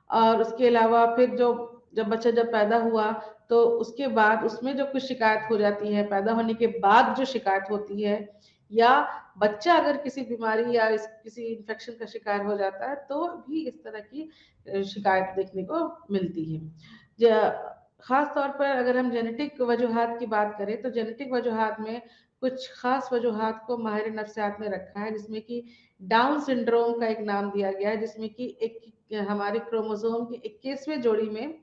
और उसके अलावा फिर जब बच्चा जब पैदा हुआ, तो उसके बाद उसमें जो कुछ शिकायत हो जाती है, पैदा होने के बाद जो शिकायत होती है, या बच्चा अगर किसी बीमारी या किसी इन्फेक्शन का शिकार हो जाता है, तो भी इस तरह की शिकायत देखने को मिलती है। खास तौर पर अगर हम जेनेटिक वजूहात की बात करें, तो जेनेटिक वजूहात में कुछ खास वजूहात को माहिर नफ्सियात ने रखा है, जिसमें कि डाउन सिंड्रोम का एक नाम दिया गया है, जिसमें कि एक हमारे क्रोमोसोम की 21वें जोड़ी में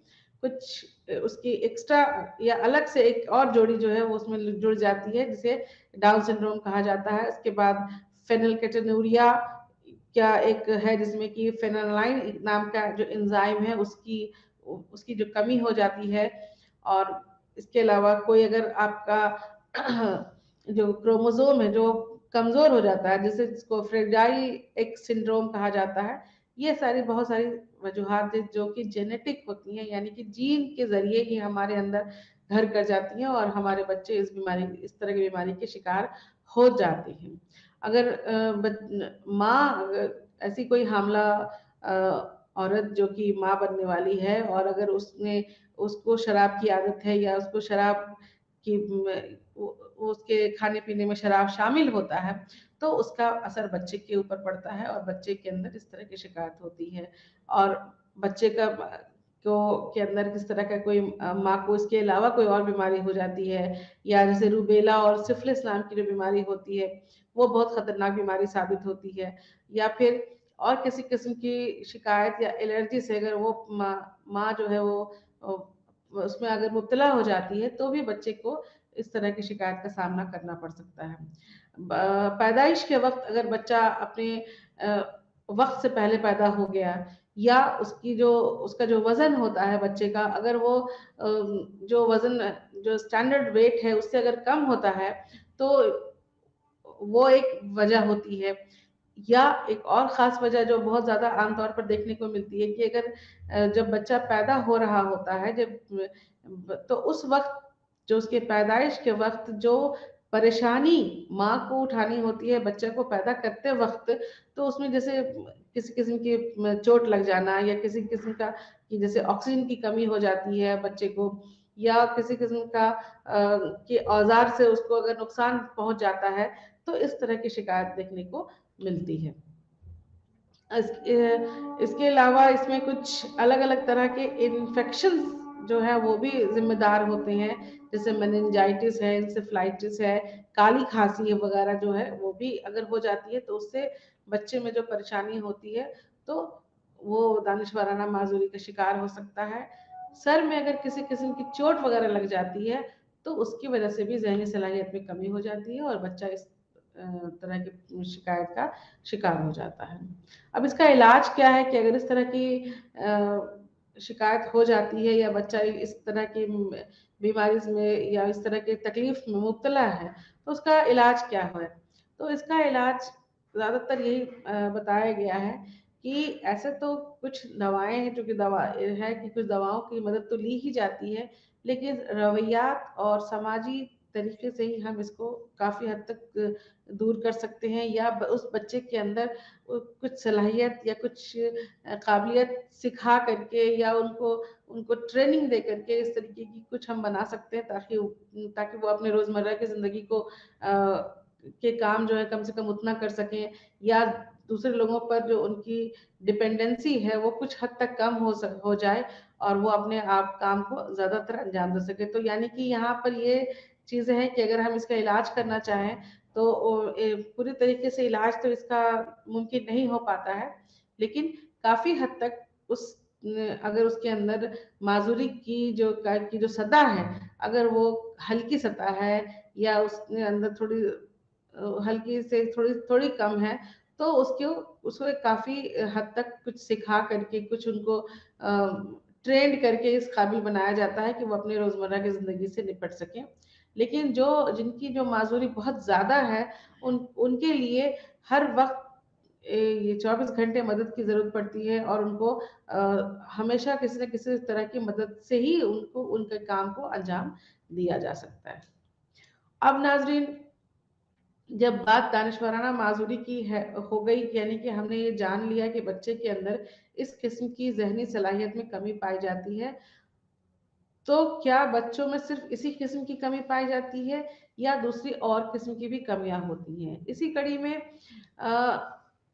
कुछ उसकी एक्स्ट्रा या अलग से एक और जोड़ी जो है वो उसमें जुड़ जाती है, जिसे डाउन सिंड्रोम कहा जाता है। उसके बाद फेनिलकेटोन्यूरिया क्या एक है, जिसमें कि फेनोलाइन नाम का जो एंजाइम है उसकी उसकी जो कमी हो जाती है। और इसके अलावा कोई अगर आपका जो क्रोमोसोम है जो कमजोर हो जाता है, जिसे जिसको फ्रेजाइल एक्स सिंड्रोम कहा जाता है, ये बहुत सारी वजूहात जो कि जेनेटिक होती हैं, यानी कि जीन के जरिए ही हमारे अंदर घर कर जाती हैं और हमारे बच्चे इस तरह की बीमारी के शिकार हो जाते हैं। अगर माँ ऐसी कोई हामला औरत जो कि माँ बनने वाली है, और अगर उसको शराब की आदत है या उसको शराब की उसके खाने पीने में शराब शामिल होता है, तो उसका असर बच्चे के ऊपर पड़ता है और बच्चे के अंदर इस तरह की शिकायत होती है। और बच्चे का को के अंदर किस तरह का कोई माँ को इसके अलावा कोई और बीमारी हो जाती है, या जैसे रूबेला और सिफिलिस नाम की जो बीमारी होती है, वो बहुत खतरनाक बीमारी साबित होती है। या फिर और किसी किस्म की शिकायत या एलर्जी से अगर वो माँ जो है वो उसमें अगर मुब्तला हो जाती है, तो भी बच्चे को इस तरह की शिकायत का सामना करना पड़ सकता है। पैदाइश के वक्त अगर बच्चा अपने वक्त से पहले पैदा हो गया, या उसका जो वजन होता है बच्चे का, अगर वो जो वजन जो स्टैंडर्ड वेट है उससे अगर कम होता है, तो वो एक वजह होती है। या एक और ख़ास वजह जो बहुत ज़्यादा आम तौर पर देखने को मिलती है कि अगर जब बच्चा पैदा हो रहा होता है, तो उस वक़्त जो उसके पैदाइश के वक़्त जो परेशानी माँ को उठानी होती है बच्चे को पैदा करते वक़्त, तो उसमें जैसे किसी किस्म की चोट लग जाना, या किसी किस्म का कि जैसे ऑक्सीजन की कमी हो जाती है बच्चे को, या किसी किस्म का कि औज़ार से उसको अगर नुकसान पहुँच जाता है, तो इस तरह की शिकायत देखने को मिलती है। इसके अलावा इसमें कुछ अलग-अलग तरह के इन्फेक्शंस जो है वो भी ज़िम्मेदार होते हैं, जैसे मेनिंजाइटिस है, इंसेफ्लाइटिस है, काली खाँसी है वगैरह जो है वो भी अगर हो जाती है, तो उससे बच्चे में जो परेशानी होती है, तो वो दानिशवाराना माज़ूरी का शिकार हो सकता है। सर में अगर किसी किस्म की चोट वगैरह लग जाती है, तो उसकी वजह से भी ज़हनी सलाहियत में कमी हो जाती है और बच्चा इस तरह की शिकायत का शिकार हो जाता है। अब इसका इलाज क्या है कि अगर इस तरह की शिकायत हो जाती है या बच्चा इस तरह की बीमारी में या इस तरह की तकलीफ में मुब्तला है, तो उसका इलाज क्या है? तो इसका इलाज ज़्यादातर यही बताया गया है कि ऐसे तो कुछ दवाएँ हैं, जो कि दवा है कि कुछ दवाओं की मदद तो ली ही जाती है, लेकिन रवैयात और समाजी तरीके से ही हम इसको काफ़ी हद तक दूर कर सकते हैं, या उस बच्चे के अंदर कुछ सलाहियत या कुछ काबिलियत सिखा करके, या उनको उनको ट्रेनिंग दे करके इस तरीके की कुछ हम बना सकते हैं, ताकि वो अपने रोज़मर्रा की ज़िंदगी को के काम जो है कम से कम उतना कर सकें, या दूसरे लोगों पर जो उनकी डिपेंडेंसी है वो कुछ हद तक कम हो जाए, और वो अपने आप काम को ज़्यादातर अंजाम दे सके। तो यानी कि यहाँ पर ये चीज़ें हैं कि अगर हम इसका इलाज करना चाहें तो पूरी तरीके से इलाज तो इसका मुमकिन नहीं हो पाता है, लेकिन काफ़ी हद तक अगर उसके अंदर माजूरी की जो सतह है, अगर वो हल्की सतह है या उसके अंदर थोड़ी हल्की से थोड़ी थोड़ी कम है, तो उसको काफ़ी हद तक कुछ सिखा करके, कुछ उनको ट्रेंड करके इस काबिल बनाया जाता है कि वो अपने रोज़मर्रा की ज़िंदगी से निपट सकें। लेकिन जिनकी जो माज़ूरी बहुत ज़्यादा है, उनके लिए हर वक़्त ये 24 घंटे मदद की ज़रूरत पड़ती है और उनको हमेशा किसी न किसी तरह की मदद से ही उनको उनके काम को अंजाम दिया जा सकता है। अब नाज़रीन, जब बात दानिशवराना माज़ूरी की है हो गई, यानी कि हमने ये जान लिया कि बच्चे के अंदर इस किस्म की ज़हनी सलाहियत में कमी पाई जाती है, तो क्या बच्चों में सिर्फ़ इसी किस्म की कमी पाई जाती है या दूसरी और किस्म की भी कमियाँ होती हैं? इसी कड़ी में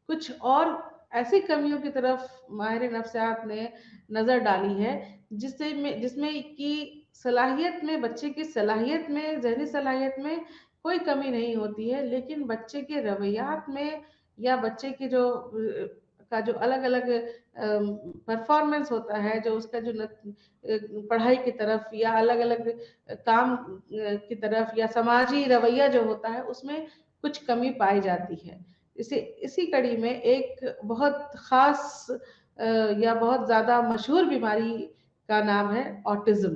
कुछ और ऐसी कमियों की तरफ माहिर नफ्सियात ने नज़र डाली है, जिसमें कि सलाहियत में, बच्चे की सलाहियत में, ज़हनी सलाहियत में कोई कमी नहीं होती है, लेकिन बच्चे के रवैयात में या बच्चे की का जो अलग-अलग परफ़ॉर्मेंस होता है, जो उसका जो पढ़ाई की तरफ या अलग-अलग काम की तरफ या समाजी रवैया जो होता है, उसमें कुछ कमी पाई जाती है। इसी कड़ी में एक बहुत ख़ास या बहुत ज़्यादा मशहूर बीमारी का नाम है ऑटिज़्म।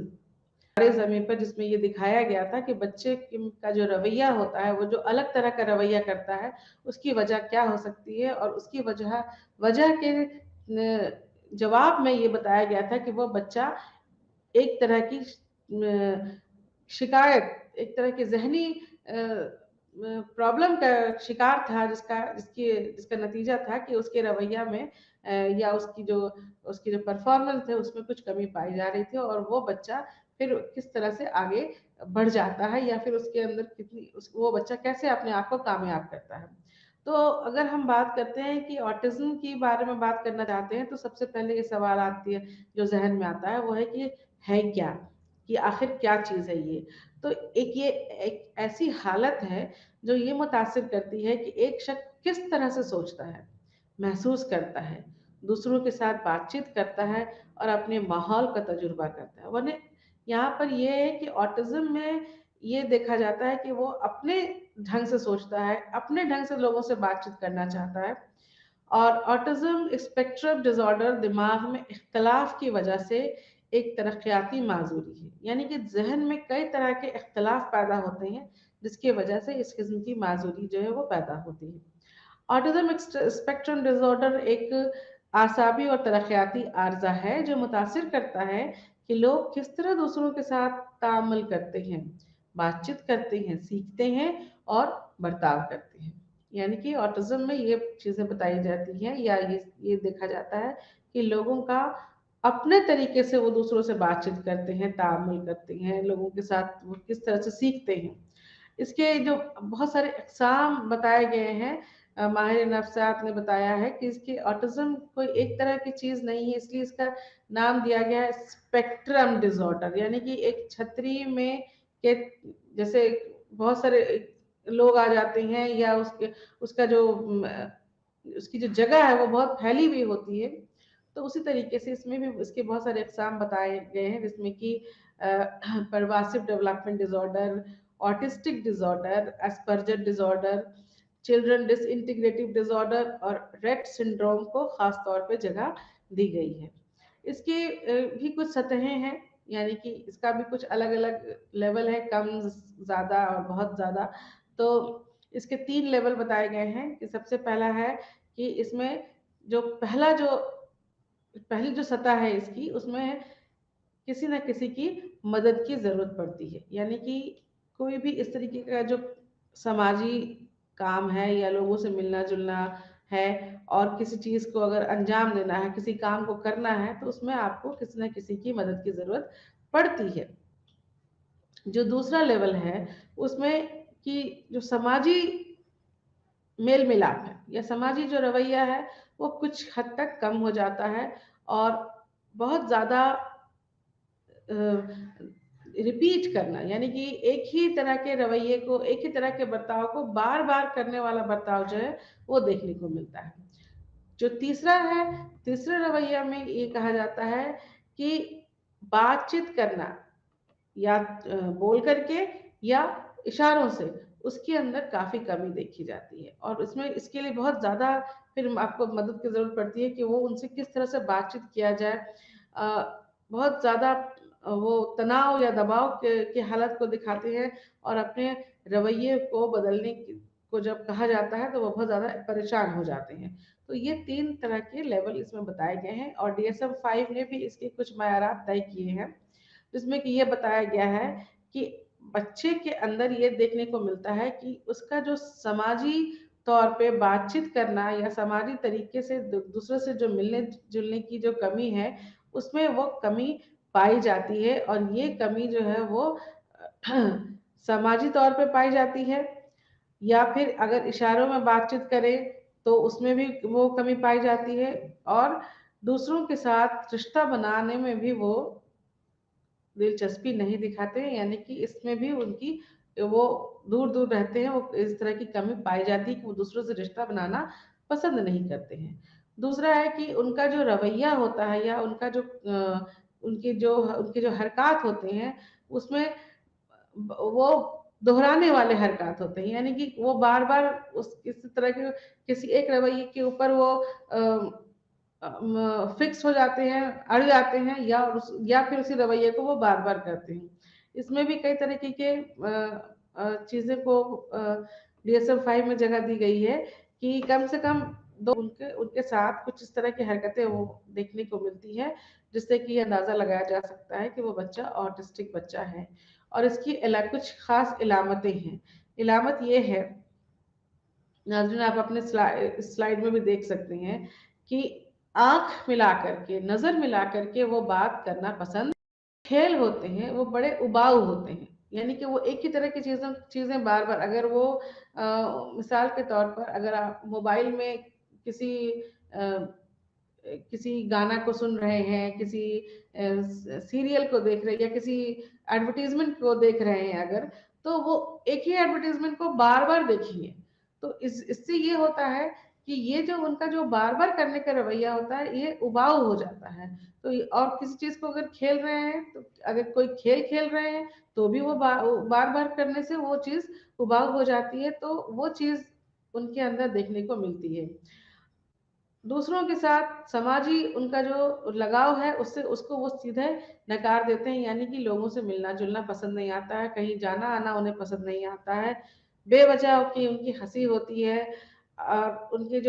हमारे ज़मीन पर जिसमें ये दिखाया गया था कि बच्चे का जो रवैया होता है, वो जो अलग तरह का रवैया करता है, उसकी वजह क्या हो सकती है, और उसकी वजह के जवाब में ये बताया गया था कि वो बच्चा एक तरह की शिकायत, एक तरह की ज़हनी प्रॉब्लम का शिकार था, जिसका नतीजा था कि उसके रवैया में या उसकी जो परफ़ॉर्मेंस है, उसमें कुछ कमी पाई जा रही थी, और वो बच्चा फिर किस तरह से आगे बढ़ जाता है या फिर उसके अंदर वो बच्चा कैसे अपने आप को कामयाब करता है। तो अगर हम बात करते हैं कि ऑटिज़्म के बारे में बात करना चाहते हैं, तो सबसे पहले ये सवाल आती है, जो ज़हन में आता है, वो है कि है क्या? कि आखिर क्या चीज़ है ये? तो ये एक ऐसी हालत है जो ये मुतासिर करती है कि एक शख्स किस तरह से सोचता है, महसूस करता है, दूसरों के साथ बातचीत करता है और अपने माहौल का तजुर्बा करता है। वरना यहाँ पर ये है कि ऑटिज़्म में ये देखा जाता है कि वो अपने ढंग से सोचता है, अपने ढंग से लोगों से बातचीत करना चाहता है। और ऑटिज़्म स्पेक्ट्रम डिसऑर्डर दिमाग में इख्तलाफ की वजह से एक तरक्याती माजूरी है, यानी कि जहन में कई तरह के इख्तलाफ पैदा होते हैं, जिसकी वजह से इस किस्म की माजूरी जो है वो पैदा होती है। ऑटिज़्म स्पेक्ट्रम डिसऑर्डर एक आसाबी और तरक्याती आर्जा है जो मुतासिर करता है कि लोग किस तरह दूसरों के साथ ताअम्मुल करते हैं, बातचीत करते हैं, सीखते हैं और बर्ताव करते हैं। यानी कि ऑटिज़्म में ये चीज़ें बताई जाती हैं या ये देखा जाता है कि लोगों का अपने तरीके से वो दूसरों से बातचीत करते हैं, ताअम्मुल करते हैं, लोगों के साथ वो किस तरह से सीखते हैं। इसके जो बहुत सारे अक़साम बताए गए हैं, माहिर नफ्सियात ने बताया है कि इसकी ऑटिज़्म कोई एक तरह की चीज़ नहीं है, इसलिए इसका नाम दिया गया है स्पेक्ट्रम डिसऑर्डर, यानी कि एक छतरी में के जैसे बहुत सारे लोग आ जाते हैं या उसका जो उसकी जो जगह है वो बहुत फैली हुई होती है। तो उसी तरीके से इसमें भी इसके बहुत सारे अक़साम बताए गए हैं, जिसमें कि pervasive development disorder, autistic disorder, Asperger disorder, children disintegrative disorder और रेट सिंड्रोम को खास तौर पे जगह दी गई है। इसकी भी कुछ सतहें हैं, यानी कि इसका भी कुछ अलग-अलग लेवल है, कम, ज़्यादा और बहुत ज़्यादा। तो इसके 3 लेवल बताए गए हैं कि सबसे पहला है कि इसमें जो पहली जो सतह है इसकी, उसमें किसी न किसी की मदद की ज़रूरत पड़ती है। यानी कि कोई भी इस तरीके का जो समाजी काम है या लोगों से मिलना-जुलना है और किसी चीज़ को अगर अंजाम देना है, किसी काम को करना है, तो उसमें आपको किसी न किसी की मदद की ज़रूरत पड़ती है। जो दूसरा लेवल है, उसमें कि जो समाजी मेल-मिलाप है या समाजी जो रवैया है, वो कुछ हद तक कम हो जाता है और बहुत ज़्यादा रिपीट करना, यानी कि एक ही तरह के रवैये को, एक ही तरह के बर्ताव को बार बार करने वाला बर्ताव जो है वो देखने को मिलता है। जो तीसरा है, तीसरे रवैया में ये कहा जाता है कि बातचीत करना, या बोल करके या इशारों से, उसके अंदर काफ़ी कमी देखी जाती है। और इसमें इसके लिए बहुत ज़्यादा फिर आपको मदद की ज़रूरत पड़ती है कि वो उनसे किस तरह से बातचीत किया जाए। बहुत ज़्यादा वो तनाव या दबाव की हालत को दिखाते हैं, और अपने रवैये को बदलने को जब कहा जाता है तो वो बहुत ज़्यादा परेशान हो जाते हैं। तो ये 3 तरह के लेवल इसमें बताए गए हैं, और DSM-5 ने भी इसके कुछ मायारात तय किए हैं, जिसमें कि ये बताया गया है कि बच्चे के अंदर ये देखने को मिलता है कि उसका जो समाजी तौर पे बातचीत करना या समाजी तरीके से दूसरों से जो मिलने जुलने की जो कमी है, उसमें वो कमी पाई जाती है। और ये कमी जो है वो समाजी तौर पे पाई जाती है, या फिर अगर इशारों में बातचीत करें तो उसमें भी वो कमी पाई जाती है, और दूसरों के साथ रिश्ता बनाने में भी वो दिलचस्पी नहीं दिखाते हैं, यानी कि इसमें भी उनकी वो दूर दूर रहते हैं। वो इस तरह की कमी पाई जाती है कि वो दूसरों से रिश्ता बनाना पसंद नहीं करते हैं। दूसरा है कि उनका जो रवैया होता है, या उनका जो उनके जो हरकत होते हैं, उसमें वो दोहराने वाले हरकत होते हैं, यानी कि वो बार बार उस इस तरह के किसी एक रवैये के ऊपर वो फिक्स हो जाते हैं, अड़ जाते हैं, या फिर उसी रवैये को वो बार बार करते हैं। इसमें भी कई तरीके के चीज़ें को DSM-5 में जगह दी गई है कि कम से कम दो उनके उनके साथ कुछ इस तरह की हरकतें वो देखने को मिलती है, जिससे कि ये अंदाज़ा लगाया जा सकता है कि वो बच्चा ऑटिस्टिक बच्चा है। और इसकी कुछ खास इलामतें हैं। इलामत ये है, नाज़रीन आप अपने स्लाइड में भी देख सकते हैं कि आँख मिला करके, नज़र मिला करके वो बात करना पसंद, खेल होते हैं वो बड़े उबाऊ होते हैं, यानी कि वो एक ही तरह की चीज़ें बार-बार, अगर वो मिसाल के तौर पर अगर आप मोबाइल में किसी किसी गाना को सुन रहे हैं, किसी सीरियल को देख रहे हैं, या किसी एडवर्टाइज़मेंट को देख रहे हैं अगर, तो वो एक ही एडवर्टाइज़मेंट को बार-बार देखेंगे। तो इससे ये होता है कि ये जो उनका जो बार-बार करने का रवैया होता है, ये उबाऊ हो जाता है। तो और किसी चीज़ को अगर खेल रहे हैं, तो अगर कोई खेल खेल रहे हैं, तो भी वो बार-बार करने से वो चीज़ उबाऊ हो जाती है, तो वो चीज़ उनके अंदर देखने को मिलती है। दूसरों के साथ समाजी उनका जो लगाव है, उससे उसको वो सीधे नकार देते हैं, यानी कि लोगों से मिलना-जुलना पसंद नहीं आता है, कहीं जाना-आना उन्हें पसंद नहीं आता है। बेवजह की उनकी हँसी होती है, और उनके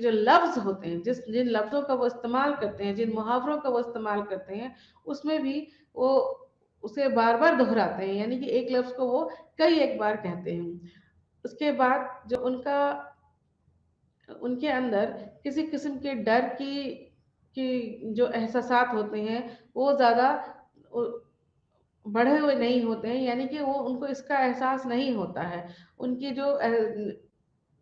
जो लफ्ज़ होते हैं, जिन लफ्ज़ों का वो इस्तेमाल करते हैं, जिन मुहावरों का वो इस्तेमाल करते हैं, उसमें भी वो उसे बार-बार दोहराते हैं, यानी कि एक लफ्ज़ को वो कई एक बार कहते हैं। उसके बाद जो उनके अंदर किसी किस्म के डर की जो एहसासात होते हैं, वो ज़्यादा उ बढ़े हुए नहीं होते हैं, यानी कि वो उनको इसका एहसास नहीं होता है। उनकी जो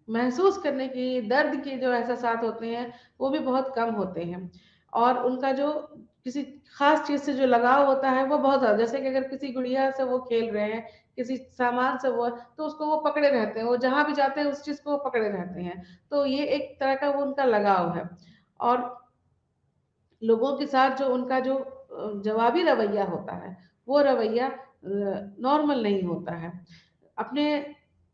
महसूस करने की, दर्द के जो एहसासात होते हैं, वो भी बहुत कम होते हैं। और उनका जो किसी ख़ास चीज़ से जो लगाव होता है, वो बहुत ज़्यादा, जैसे कि अगर किसी गुड़िया से वो खेल रहे हैं, किसी सामान से वो, तो उसको वो पकड़े रहते हैं, वो जहाँ भी जाते हैं उस चीज़ को वो पकड़े रहते हैं। तो ये एक तरह का वो उनका लगाव है। और लोगों के साथ जो उनका जो जवाबी रवैया होता है, वो रवैया नॉर्मल नहीं होता है। अपने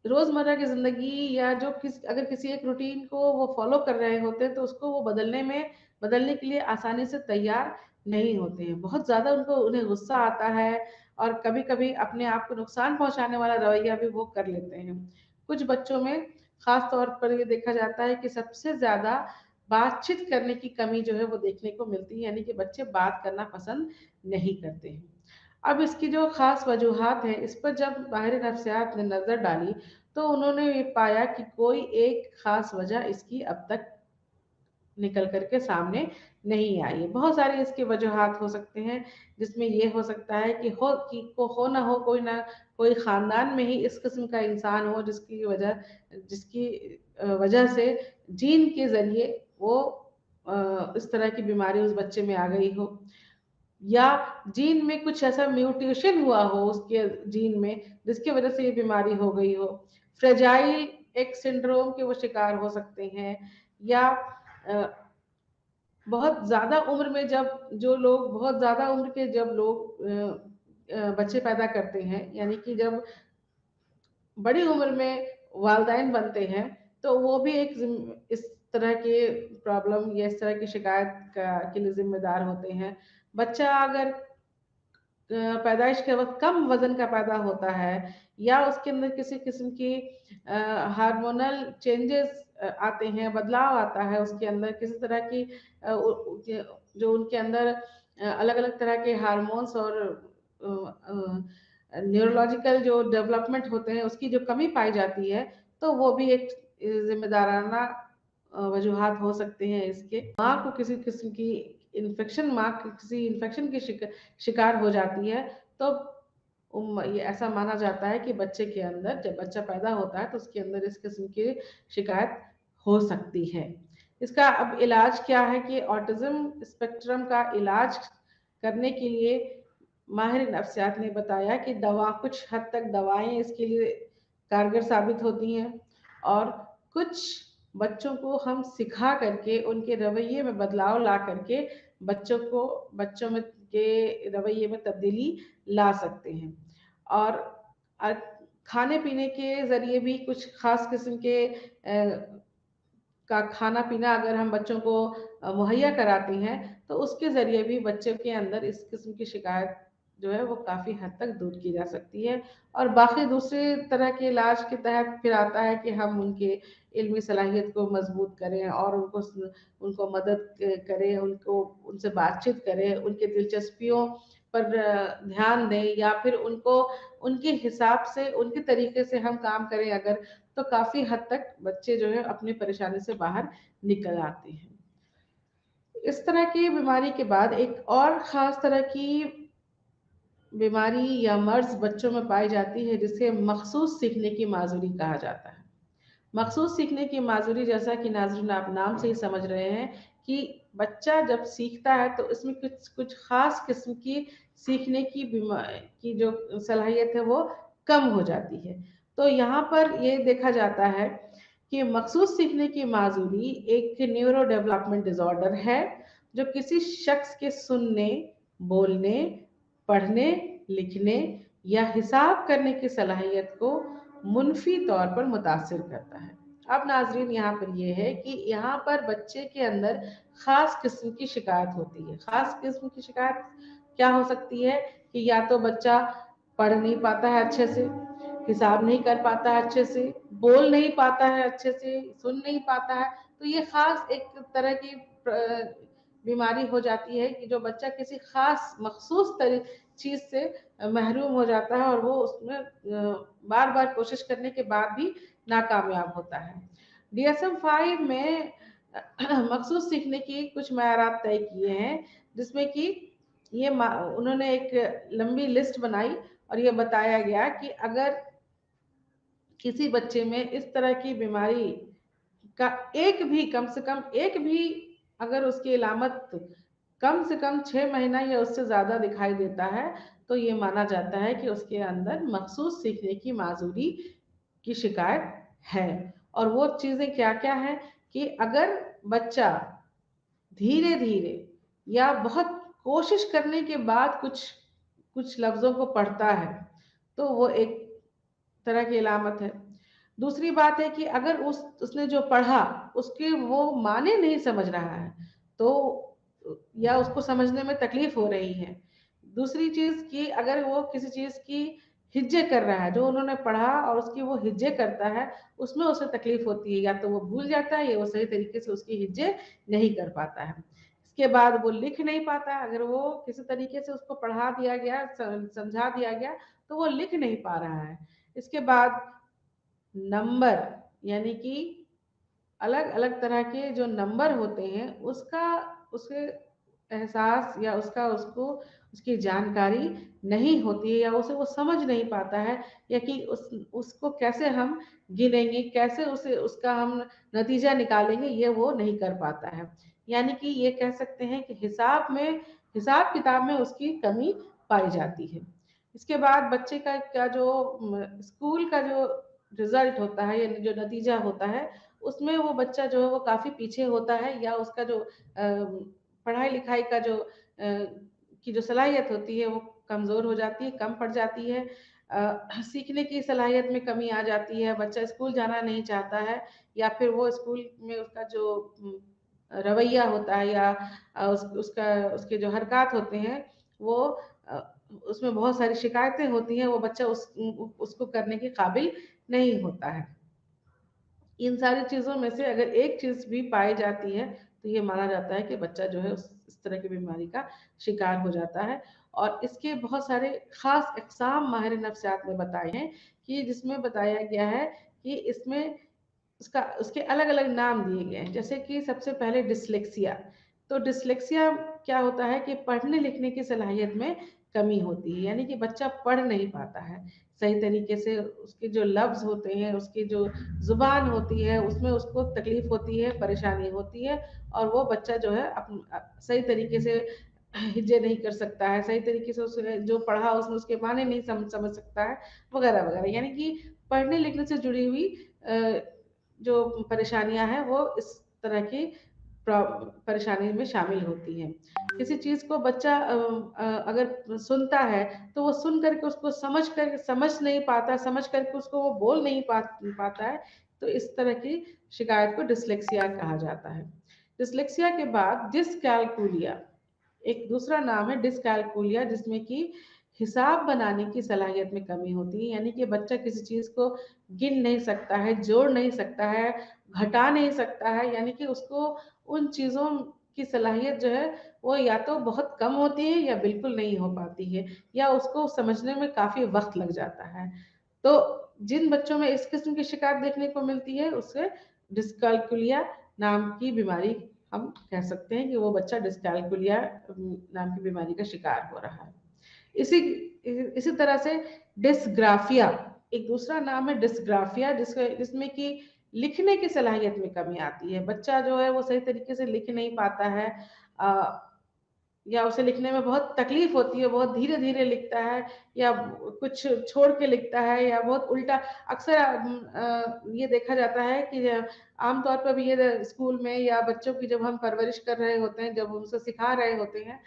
रोज़मर्रा की ज़िंदगी, या जो अगर किसी एक रूटीन को वो फ़ॉलो कर रहे होते हैं, तो उसको वो बदलने के लिए आसानी से तैयार नहीं होते हैं। बहुत ज़्यादा उन्हें गुस्सा आता है, और कभी-कभी अपने आप को नुकसान पहुँचाने वाला रवैया भी वो कर लेते हैं। कुछ बच्चों में ख़ास तौर पर ये देखा जाता है कि सबसे ज़्यादा बातचीत करने की कमी जो है वो देखने को मिलती है, यानी कि बच्चे बात करना पसंद नहीं करते हैं। अब इसकी जो ख़ास वजूहात हैं, इस पर जब माहिर नफ्सियात ने नज़र डाली, तो उन्होंने ये पाया कि कोई एक ख़ास वजह इसकी अब तक निकल कर के सामने नहीं आई है। बहुत सारे इसकी वजूहात हो सकते हैं, जिसमें ये हो सकता है कि हो ना हो, कोई ख़ानदान में ही इस किस्म का इंसान हो, जिसकी वजह से जीन के ज़रिए वो इस तरह की बीमारी उस बच्चे में आ गई हो। या जीन में कुछ ऐसा म्यूटेशन हुआ हो उसके जीन में जिसकी वजह से ये बीमारी हो गई हो। फ्रेजाइल एक्स सिंड्रोम के वो शिकार हो सकते हैं, या बहुत ज्यादा उम्र में जब जो लोग बहुत ज्यादा उम्र के जब लोग बच्चे पैदा करते हैं, यानी कि जब बड़ी उम्र में वालदाइन बनते हैं, तो वो भी एक इस तरह के प्रॉब्लम या इस तरह की शिकायत के लिए जिम्मेदार होते हैं। बच्चा अगर पैदाइश के वक्त कम वजन का पैदा होता है, या उसके अंदर किसी किस्म की हार्मोनल चेंजेस आते हैं, बदलाव आता है उसके अंदर किसी तरह की जो उनके अंदर अलग अलग तरह के हार्मोन्स और न्यूरोलॉजिकल जो डेवलपमेंट होते हैं उसकी जो कमी पाई जाती है, तो वो भी एक जिम्मेदाराना वजूहात हो सकते हैं इसके। माँ को किसी किस्म की इन्फेक्शन, माँ किसी इन्फेक्शन की शिकार हो जाती है, तो ये ऐसा माना जाता है कि बच्चे के अंदर, जब बच्चा पैदा होता है तो उसके अंदर इस किस्म की शिकायत हो सकती है। इसका अब इलाज क्या है कि ऑटिज्म स्पेक्ट्रम का इलाज करने के लिए माहिर नफ्सियात ने बताया कि कुछ हद तक दवाएं इसके लिए कारगर साबित होती हैं, और कुछ बच्चों को हम सिखा करके उनके रवैये में बदलाव ला करके बच्चों में के रवैये में तब्दीली ला सकते हैं। और खाने पीने के जरिए भी कुछ खास किस्म के का खाना पीना अगर हम बच्चों को मुहैया कराते हैं, तो उसके जरिए भी बच्चे के अंदर इस किस्म की शिकायत जो है वो काफ़ी हद तक दूर की जा सकती है। और बाकी दूसरे तरह के इलाज के तहत फिर आता है कि हम उनके इल्मी सलाहियत को मजबूत करें और उनको मदद करें, उनसे बातचीत करें, उनके दिलचस्पियों पर ध्यान दें, या फिर उनको उनके हिसाब से उनके तरीके से हम काम करें अगर, तो काफी हद तक बच्चे जो है अपनी परेशानी से बाहर निकल आते हैं। इस तरह की बीमारी के बाद एक और खास तरह की बीमारी या मर्ज बच्चों में पाई जाती है जिसे मखसूस सीखने की माजूरी कहा जाता है। मखसूस सीखने की माजूरी, जैसा कि नाज़रीन आप नाम से ही समझ रहे हैं कि बच्चा जब सीखता है तो इसमें कुछ कुछ खास किस्म की सीखने की जो सलाहियत है वो कम हो जाती है। तो यहाँ पर ये देखा जाता है कि मखसूस सीखने की माजूरी एक न्यूरो डेवलपमेंट डिसऑर्डर है जो किसी शख्स के सुनने, बोलने, पढ़ने, लिखने या हिसाब करने की सलाहियत को मुनफी तौर पर मुतासिर करता है। अब नाजरीन यहाँ पर यह है कि यहाँ पर बच्चे के अंदर खास किस्म की शिकायत होती है। खास किस्म की शिकायत क्या हो सकती है कि या तो बच्चा पढ़ नहीं पाता है अच्छे से, हिसाब नहीं कर पाता है अच्छे से, बोल नहीं पाता है अच्छे से, सुन नहीं पाता है। तो ये खास एक तरह की बीमारी हो जाती है कि जो बच्चा किसी खास मखसूस चीज से महरूम हो जाता है और वो उसमें बार बार कोशिश करने के बाद भी नाकामयाब होता है। DSM-5 में मखसूस सीखने की कुछ मयारात तय किए हैं, जिसमें कि उन्होंने एक लंबी लिस्ट बनाई और ये बताया गया कि अगर किसी बच्चे में इस तरह की बीमारी का एक भी, कम से कम एक भी, अगर उसकी अलामत कम से कम 6 महीना या उससे ज्यादा दिखाई देता है, तो ये माना जाता है कि उसके अंदर मखसूस सीखने की माजूरी की शिकायत है। और वो चीजें क्या क्या है कि अगर बच्चा धीरे धीरे या बहुत कोशिश करने के बाद कुछ कुछ लफ्जों को पढ़ता है, तो वो एक तरह की अलामत है। दूसरी बात है कि अगर उसने जो पढ़ा उसके वो माने नहीं समझ रहा है, तो या उसको समझने में तकलीफ हो रही है। दूसरी चीज कि अगर वो किसी चीज की हिज्जे कर रहा है, जो उन्होंने पढ़ा और उसकी वो हिज्जे करता है, उसमें उसे तकलीफ होती है, या तो वो भूल जाता है या वो सही तरीके से उसकी हिज्जे नहीं कर पाता है। इसके बाद वो लिख नहीं पाता है। अगर वो किसी तरीके से उसको पढ़ा दिया गया, समझा दिया गया, तो वो लिख नहीं पा रहा है। इसके बाद नंबर, यानी कि अलग अलग तरह के जो नंबर होते हैं उसका उसे एहसास या उसको उसकी जानकारी नहीं होती है, या उसे वो समझ नहीं पाता है, या कि उसको कैसे हम गिनेंगे, कैसे उसे उसका हम नतीजा निकालेंगे, ये वो नहीं कर पाता है। यानी कि ये कह सकते हैं कि हिसाब में हिसाब किताब में उसकी कमी पाई जाती है। इसके बाद बच्चे का जो स्कूल का जो रिजल्ट होता है या जो नतीजा होता है, उसमें वो बच्चा जो है वो काफ़ी पीछे होता है, या उसका जो पढ़ाई लिखाई का जो की जो सलाहियत होती है वो कमज़ोर हो जाती है, कम पड़ जाती है। सीखने की सलाहियत में कमी आ जाती है, बच्चा स्कूल जाना नहीं चाहता है, या फिर वो स्कूल में उसका जो रवैया होता है, या उसके जो हरकत होते हैं, वो उसमें बहुत सारी शिकायतें होती हैं, वो बच्चा उसको करने के काबिल नहीं होता है। इन सारी चीज़ों में से अगर एक चीज़ भी पाई जाती है, तो ये माना जाता है कि बच्चा जो है इस तरह की बीमारी का शिकार हो जाता है। और इसके बहुत सारे ख़ास अक़साम माहिर नफ्सियात ने बताए हैं, कि जिसमें बताया गया है कि इसमें उसके अलग-अलग नाम दिए गए हैं। जैसे कि सबसे पहले डिस्लेक्सिया। तो डिस्लेक्सिया क्या होता है कि पढ़ने-लिखने की सलाहियत में कमी होती है, यानी कि बच्चा पढ़ नहीं पाता है सही तरीके से, उसके जो लफ्ज़ होते हैं, उसकी जो ज़ुबान होती है, उसमें उसको तकलीफ़ होती है, परेशानी होती है, और वो बच्चा जो है सही तरीके से हिज्जे नहीं कर सकता है, सही तरीके से उसने जो पढ़ा उसमें उसके माने नहीं समझ सकता है, वगैरह-वगैरह। यानी कि पढ़ने-लिखने से जुड़ी हुई जो परेशानियाँ हैं, वो इस तरह की परेशानी में शामिल होती हैं। किसी चीज़ को बच्चा अगर सुनता है, तो वो सुन कर के उसको समझ नहीं पाता, समझ कर के उसको वो बोल नहीं पाता है, तो इस तरह की शिकायत को डिस्लेक्सिया कहा जाता है। डिस्लेक्सिया के बाद डिसकैलकुलिया, एक दूसरा नाम है डिसकैलकुलिया, जिसमें कि हिसाब बनाने की सलाहियत में कमी होती है, यानी कि बच्चा किसी चीज़ को गिन नहीं सकता है, जोड़ नहीं सकता है, घटा नहीं सकता है, यानी कि उसको उन चीज़ों की सलाहियत जो है वो या तो बहुत कम होती है या बिल्कुल नहीं हो पाती है, या उसको समझने में काफ़ी वक़्त लग जाता है। तो जिन बच्चों में इस किस्म की शिकायत देखने को मिलती है, उसे डिस्कैलकुलिया नाम की बीमारी, हम कह सकते हैं कि वो बच्चा डिस्कैलकुलिया नाम की बीमारी का शिकार हो रहा है। इसी इसी तरह से डिस्ग्राफिया, एक दूसरा नाम है डिस्ग्राफिया, जिसमें कि लिखने की सलाहियत में कमी आती है। बच्चा जो है वो सही तरीके से लिख नहीं पाता है, अ, या उसे लिखने में बहुत तकलीफ होती है, बहुत धीरे-धीरे लिखता है, या कुछ छोड़ के लिखता है, या बहुत उल्टा। अक्सर ये देखा जाता है कि आम तौर पर भी ये स्कूल में या बच्चों की जब हम परवरिश कर रहे होते हैं, जब उनसे सिखा रहे होते हैं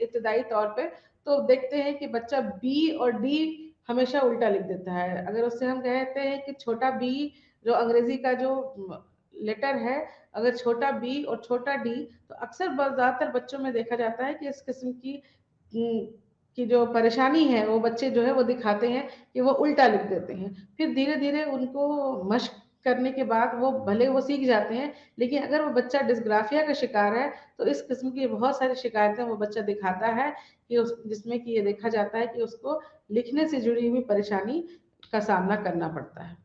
इब्तिदाई तौर पे, तो देखते हैं कि बच्चा बी और डी हमेशा उल्टा लिख देता है। अगर उससे हम कहते हैं कि छोटा बी, जो अंग्रेजी का जो लेटर है, अगर छोटा बी और छोटा डी, तो अक्सर ज़्यादातर बच्चों में देखा जाता है कि इस किस्म की जो परेशानी है, वो बच्चे जो है वो दिखाते हैं कि वो उल्टा लिख देते हैं। फिर धीरे-धीरे उनको मशक करने के बाद वो भले वो सीख जाते हैं, लेकिन अगर वो बच्चा डिस्ग्राफिया का शिकार है, तो इस किस्म की बहुत सारी शिकायतें वो बच्चा दिखाता है, कि जिसमें कि ये देखा जाता है कि उसको लिखने से जुड़ी हुई परेशानी का सामना करना पड़ता है।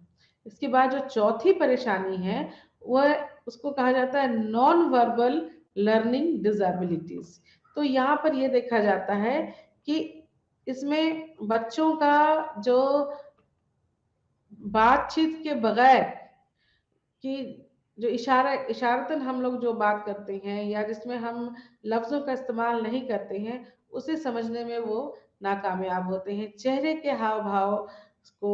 इसके बाद जो चौथी परेशानी है, वह उसको कहा जाता है नॉन वर्बल लर्निंग डिसेबिलिटीज। तो यहाँ पर ये देखा जाता है कि इसमें बच्चों का जो बातचीत के बगैर कि जो इशारतन हम लोग जो बात करते हैं, या जिसमें हम लफ्ज़ों का इस्तेमाल नहीं करते हैं, उसे समझने में वो नाकामयाब होते हैं। चेहरे के हाव-भाव को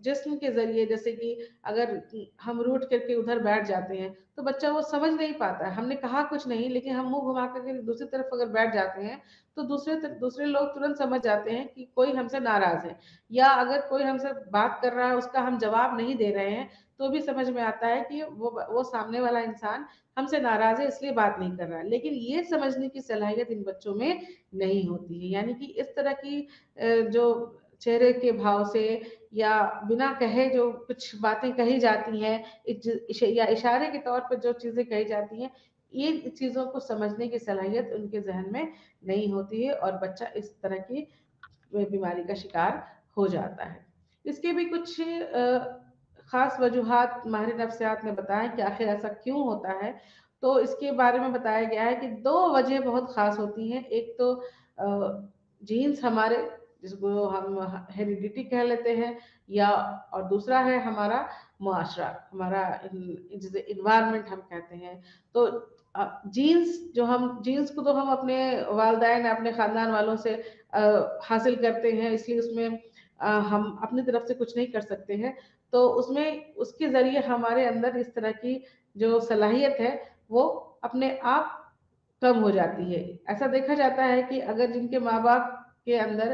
जिस्म के ज़रिए, जैसे कि अगर हम रूठ करके उधर बैठ जाते हैं, तो बच्चा वो समझ नहीं पाता है। हमने कहा कुछ नहीं, लेकिन हम मुँह घुमा कर के दूसरी तरफ अगर बैठ जाते हैं, तो दूसरे लोग तुरंत समझ जाते हैं कि कोई हमसे नाराज़ है, या अगर कोई हमसे बात कर रहा है, उसका हम जवाब नहीं दे रहे हैं, तो भी समझ में आता है कि वो सामने वाला इंसान हमसे नाराज़ है, इसलिए बात नहीं कर रहा है। लेकिन ये समझने की सलाहियत इन बच्चों में नहीं होती है। यानी कि इस तरह की जो चेहरे के भाव से या बिना कहे जो कुछ बातें कही जाती हैं, या इशारे के तौर पर जो चीज़ें कही जाती हैं, ये चीज़ों को समझने की सलाहियत उनके ज़हन में नहीं होती है, और बच्चा इस तरह की बीमारी का शिकार हो जाता है। इसके भी कुछ ख़ास वजूहात माहिर नफ्सियात ने बताया कि आखिर ऐसा क्यों होता है। तो इसके बारे में बताया गया है कि 2 वजह बहुत ख़ास होती हैं। एक तो जीन्स हमारे, जिसको हम हेरिडिटी कह लेते हैं, या और दूसरा है हमारा मुआशरा, हमारा जिसे एनवायरनमेंट हम कहते हैं। तो जीन्स को तो हम अपने वालिदैन अपने ख़ानदान वालों से हासिल करते हैं, इसलिए उसमें हम अपनी तरफ से कुछ नहीं कर सकते हैं। तो उसमें उसके ज़रिए हमारे अंदर इस तरह की जो सलाहियत है वो अपने आप कम हो जाती है। ऐसा देखा जाता है कि अगर जिनके माँ-बाप के अंदर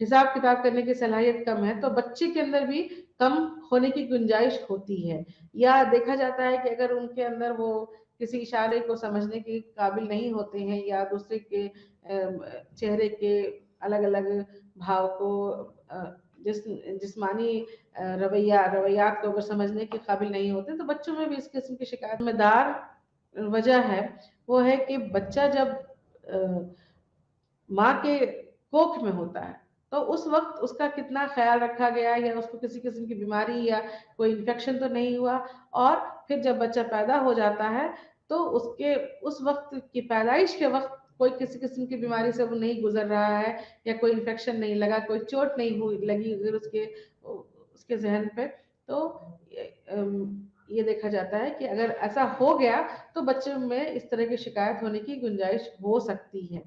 हिसाब किताब करने की सलाहियत कम है, तो बच्चे के अंदर भी कम होने की गुंजाइश होती है। या देखा जाता है कि अगर उनके अंदर वो किसी इशारे को समझने के काबिल नहीं होते हैं या दूसरे के चेहरे के अलग-अलग भाव को जिस्मानी रवैयात को अगर समझने के काबिल नहीं होते, तो बच्चों में भी इस किस्म की शिकायत जिम्मेदार वजह है, वो है कि बच्चा जब माँ के कोख में होता है, तो उस वक्त उसका कितना ख्याल रखा गया या उसको किसी किस्म की बीमारी या कोई इन्फेक्शन तो नहीं हुआ। और फिर जब बच्चा पैदा हो जाता है, तो उसके उस वक्त की पैदाइश के वक्त कोई किसी किस्म की बीमारी से वो नहीं गुजर रहा है या कोई इन्फेक्शन नहीं लगा, कोई चोट नहीं हुई लगी अगर उसके उसके जहन पे, तो ये देखा जाता है कि अगर ऐसा हो गया तो बच्चों में इस तरह की शिकायत होने की गुंजाइश हो सकती है।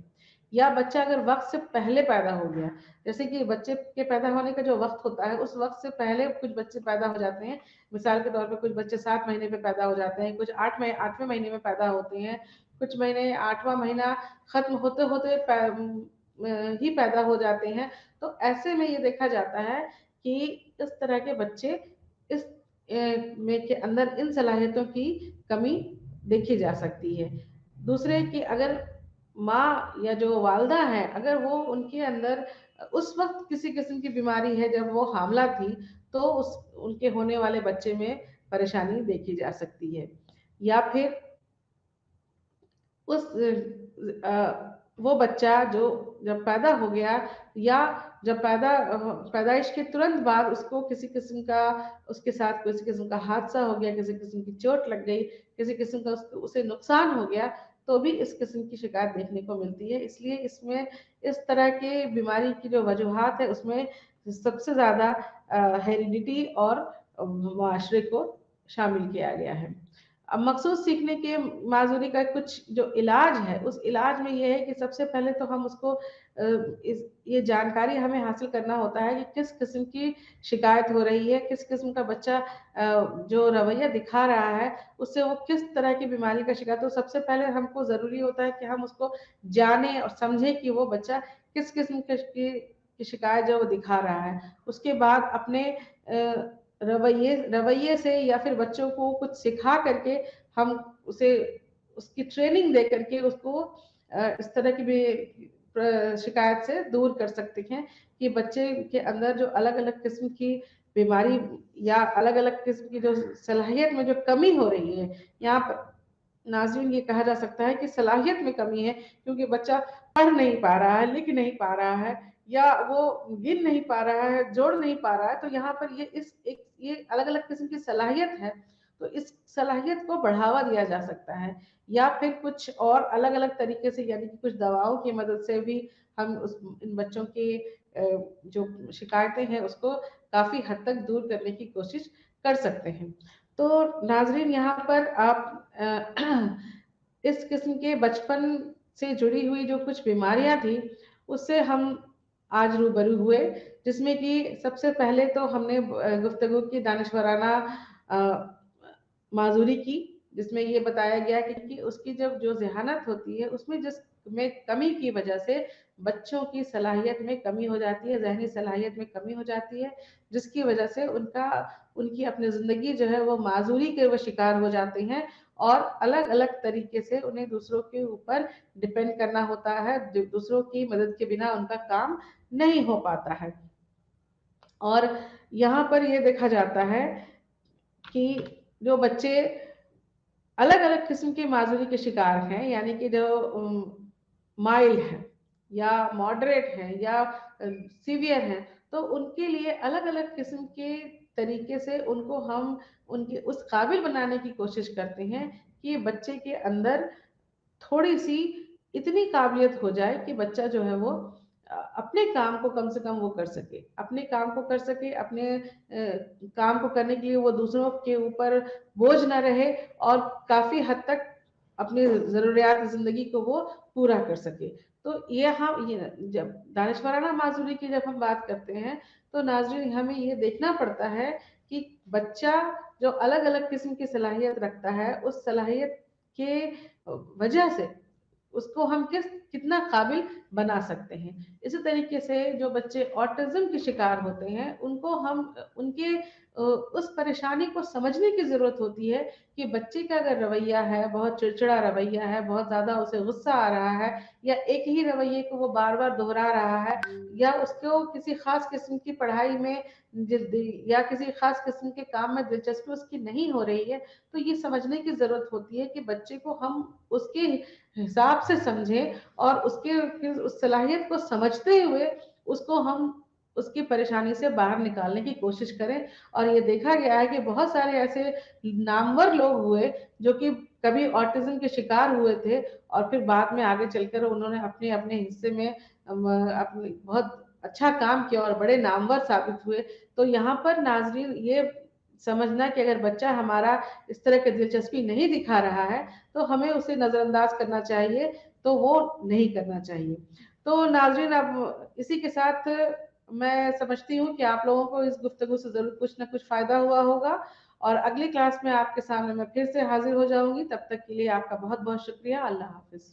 या बच्चा अगर वक्त से पहले पैदा हो गया, जैसे कि बच्चे के पैदा होने का जो वक्त होता है उस वक्त से पहले कुछ बच्चे पैदा हो जाते हैं। मिसाल के तौर पे कुछ बच्चे 7 महीने पे पैदा हो जाते हैं, कुछ 8वें महीने में पैदा होते हैं, कुछ महीने 8वां महीना खत्म होते होते ही पैदा हो जाते हैं। तो ऐसे में ये देखा जाता है कि इस तरह के बच्चे इस में के अंदर इन सलाहियतों की कमी देखी जा सकती है। दूसरे कि अगर माँ या जो वालदा है, अगर वो उनके अंदर उस वक्त किसी किस्म की बीमारी है जब वो हामला थी, तो उस उनके होने वाले बच्चे में परेशानी देखी जा सकती है। या फिर उस वो बच्चा जो जब पैदा हो गया या जब पैदाइश के तुरंत बाद उसको किसी किस्म का उसके साथ किसी किस्म का हादसा हो गया, किसी किस्म की चोट लग गई, किसी किस्म का उसे नुकसान हो गया, तो भी इस किस्म की शिकायत देखने को मिलती है। इसलिए इसमें इस तरह के बीमारी की जो वजूहात है उसमें सबसे ज़्यादा हेरिडिटी और मुआशरे को शामिल किया गया है। अब मखसूस सीखने के माजूरी का कुछ जो इलाज है, उस इलाज में ये है कि सबसे पहले तो हम उसको ये जानकारी हमें हासिल करना होता है कि किस किस्म की शिकायत हो रही है, किस किस्म का बच्चा जो रवैया दिखा रहा है, उससे वो किस तरह की बीमारी का शिकार। तो सबसे पहले हमको ज़रूरी होता है कि हम उसको जानें और समझें कि वो बच्चा किस किस्म की शिकायत जो वो दिखा रहा है। उसके बाद अपने रवैये से या फिर बच्चों को कुछ सिखा करके हम उसे उसकी ट्रेनिंग दे करके उसको इस तरह की भी शिकायत से दूर कर सकते हैं कि बच्चे के अंदर जो अलग-अलग किस्म की बीमारी या अलग-अलग किस्म की जो सलाहियत में जो कमी हो रही है, यहाँ पर नाज़रीन ये कहा जा सकता है कि सलाहियत में कमी है, क्योंकि बच्चा पढ़ नहीं पा रहा है, लिख नहीं पा रहा है या वो गिन नहीं पा रहा है, जोड़ नहीं पा रहा है। तो यहाँ पर ये अलग-अलग किस्म की सलाहियत है, तो इस सलाहियत को बढ़ावा दिया जा सकता है या फिर कुछ और अलग-अलग तरीके से, यानी कि कुछ दवाओं की मदद से भी हम इन बच्चों की जो शिकायतें हैं उसको काफ़ी हद तक दूर करने की कोशिश कर सकते हैं। तो नाज़रीन, यहाँ पर आप इस किस्म के बचपन से जुड़ी हुई जो कुछ बीमारियाँ थी, उससे हम आज रूबरू हुए, जिसमें कि सबसे पहले तो हमने गुफ्तगू की दानिशवराना अ, माज़ूरी की, जिसमें ये बताया गया कि उसकी जब जो ज़हानत होती है, उसमें जिसमें कमी की वजह से बच्चों की सलाहियत में कमी हो जाती है, ज़हनी सलाहियत में कमी हो जाती है, जिसकी वजह से उनकी अपनी ज़िंदगी जो है वो माज़ूरी के वो शिकार हो जाते हैं और अलग-अलग तरीके से उन्हें दूसरों के ऊपर डिपेंड करना होता है, दूसरों की मदद के बिना उनका काम नहीं हो पाता है। और यहाँ पर ये देखा जाता है कि जो बच्चे अलग-अलग किस्म की माज़ूरी के शिकार हैं, यानी कि जो माइल्ड हैं या मॉडरेट हैं या सीवियर हैं, तो उनके लिए अलग-अलग किस्म के तरीके से उनको हम उनके उस काबिल बनाने की कोशिश करते हैं कि बच्चे के अंदर थोड़ी-सी इतनी काबिलियत हो जाए कि बच्चा जो है वो अपने काम को कम से कम वो कर सके। अपने काम को कर सके, अपने काम को करने के लिए वो दूसरों के ऊपर बोझ ना रहे और काफ़ी हद तक अपनी ज़रूरियात ज़िंदगी को वो पूरा कर सके। तो ये जब दानिशवराना माज़ूरी की जब हम बात करते हैं, तो नाज़रीन हमें ये देखना पड़ता है कि बच्चा जो अलग-अलग किस्म की सलाहियत रखता है, उस सलाहियत के वजह से उसको हम कितना काबिल बना सकते हैं। इसी तरीके से जो बच्चे ऑटिज़्म के शिकार होते हैं, उनको हम उनके उस परेशानी को समझने की ज़रूरत होती है कि बच्चे का अगर रवैया है, बहुत चिड़चिड़ा रवैया है, बहुत ज़्यादा उसे गुस्सा आ रहा है या एक ही रवैये को वो बार-बार दोहरा रहा है या उसको किसी ख़ास किस्म की पढ़ाई में जिद्दी या किसी ख़ास किस्म के काम में दिलचस्पी उसकी नहीं हो रही है, तो ये समझने की ज़रूरत होती है कि बच्चे को हम उसके हिसाब से समझें और उसके फिर उस सलाहियत को समझते हुए उसको हम उसकी परेशानी से बाहर निकालने की कोशिश करें। और ये देखा गया है कि बहुत सारे ऐसे नामवर लोग हुए जो कि कभी ऑटिज़्म के शिकार हुए थे और फिर बाद में आगे चलकर उन्होंने अपने-अपने हिस्से में अपने बहुत अच्छा काम किया और बड़े नामवर साबित हुए। तो यहाँ पर नाज़रीन ये समझना कि अगर बच्चा हमारा इस तरह की दिलचस्पी नहीं दिखा रहा है, तो हमें उसे नज़रअंदाज करना चाहिए, तो वो नहीं करना चाहिए। तो नाज़रीन अब इसी के साथ मैं समझती हूँ कि आप लोगों को इस गुफ्तगू से ज़रूर कुछ न कुछ फ़ायदा हुआ होगा और अगली क्लास में आपके सामने मैं फिर से हाज़िर हो जाऊँगी। तब तक के लिए आपका बहुत-बहुत शुक्रिया। अल्लाह हाफ़िज़।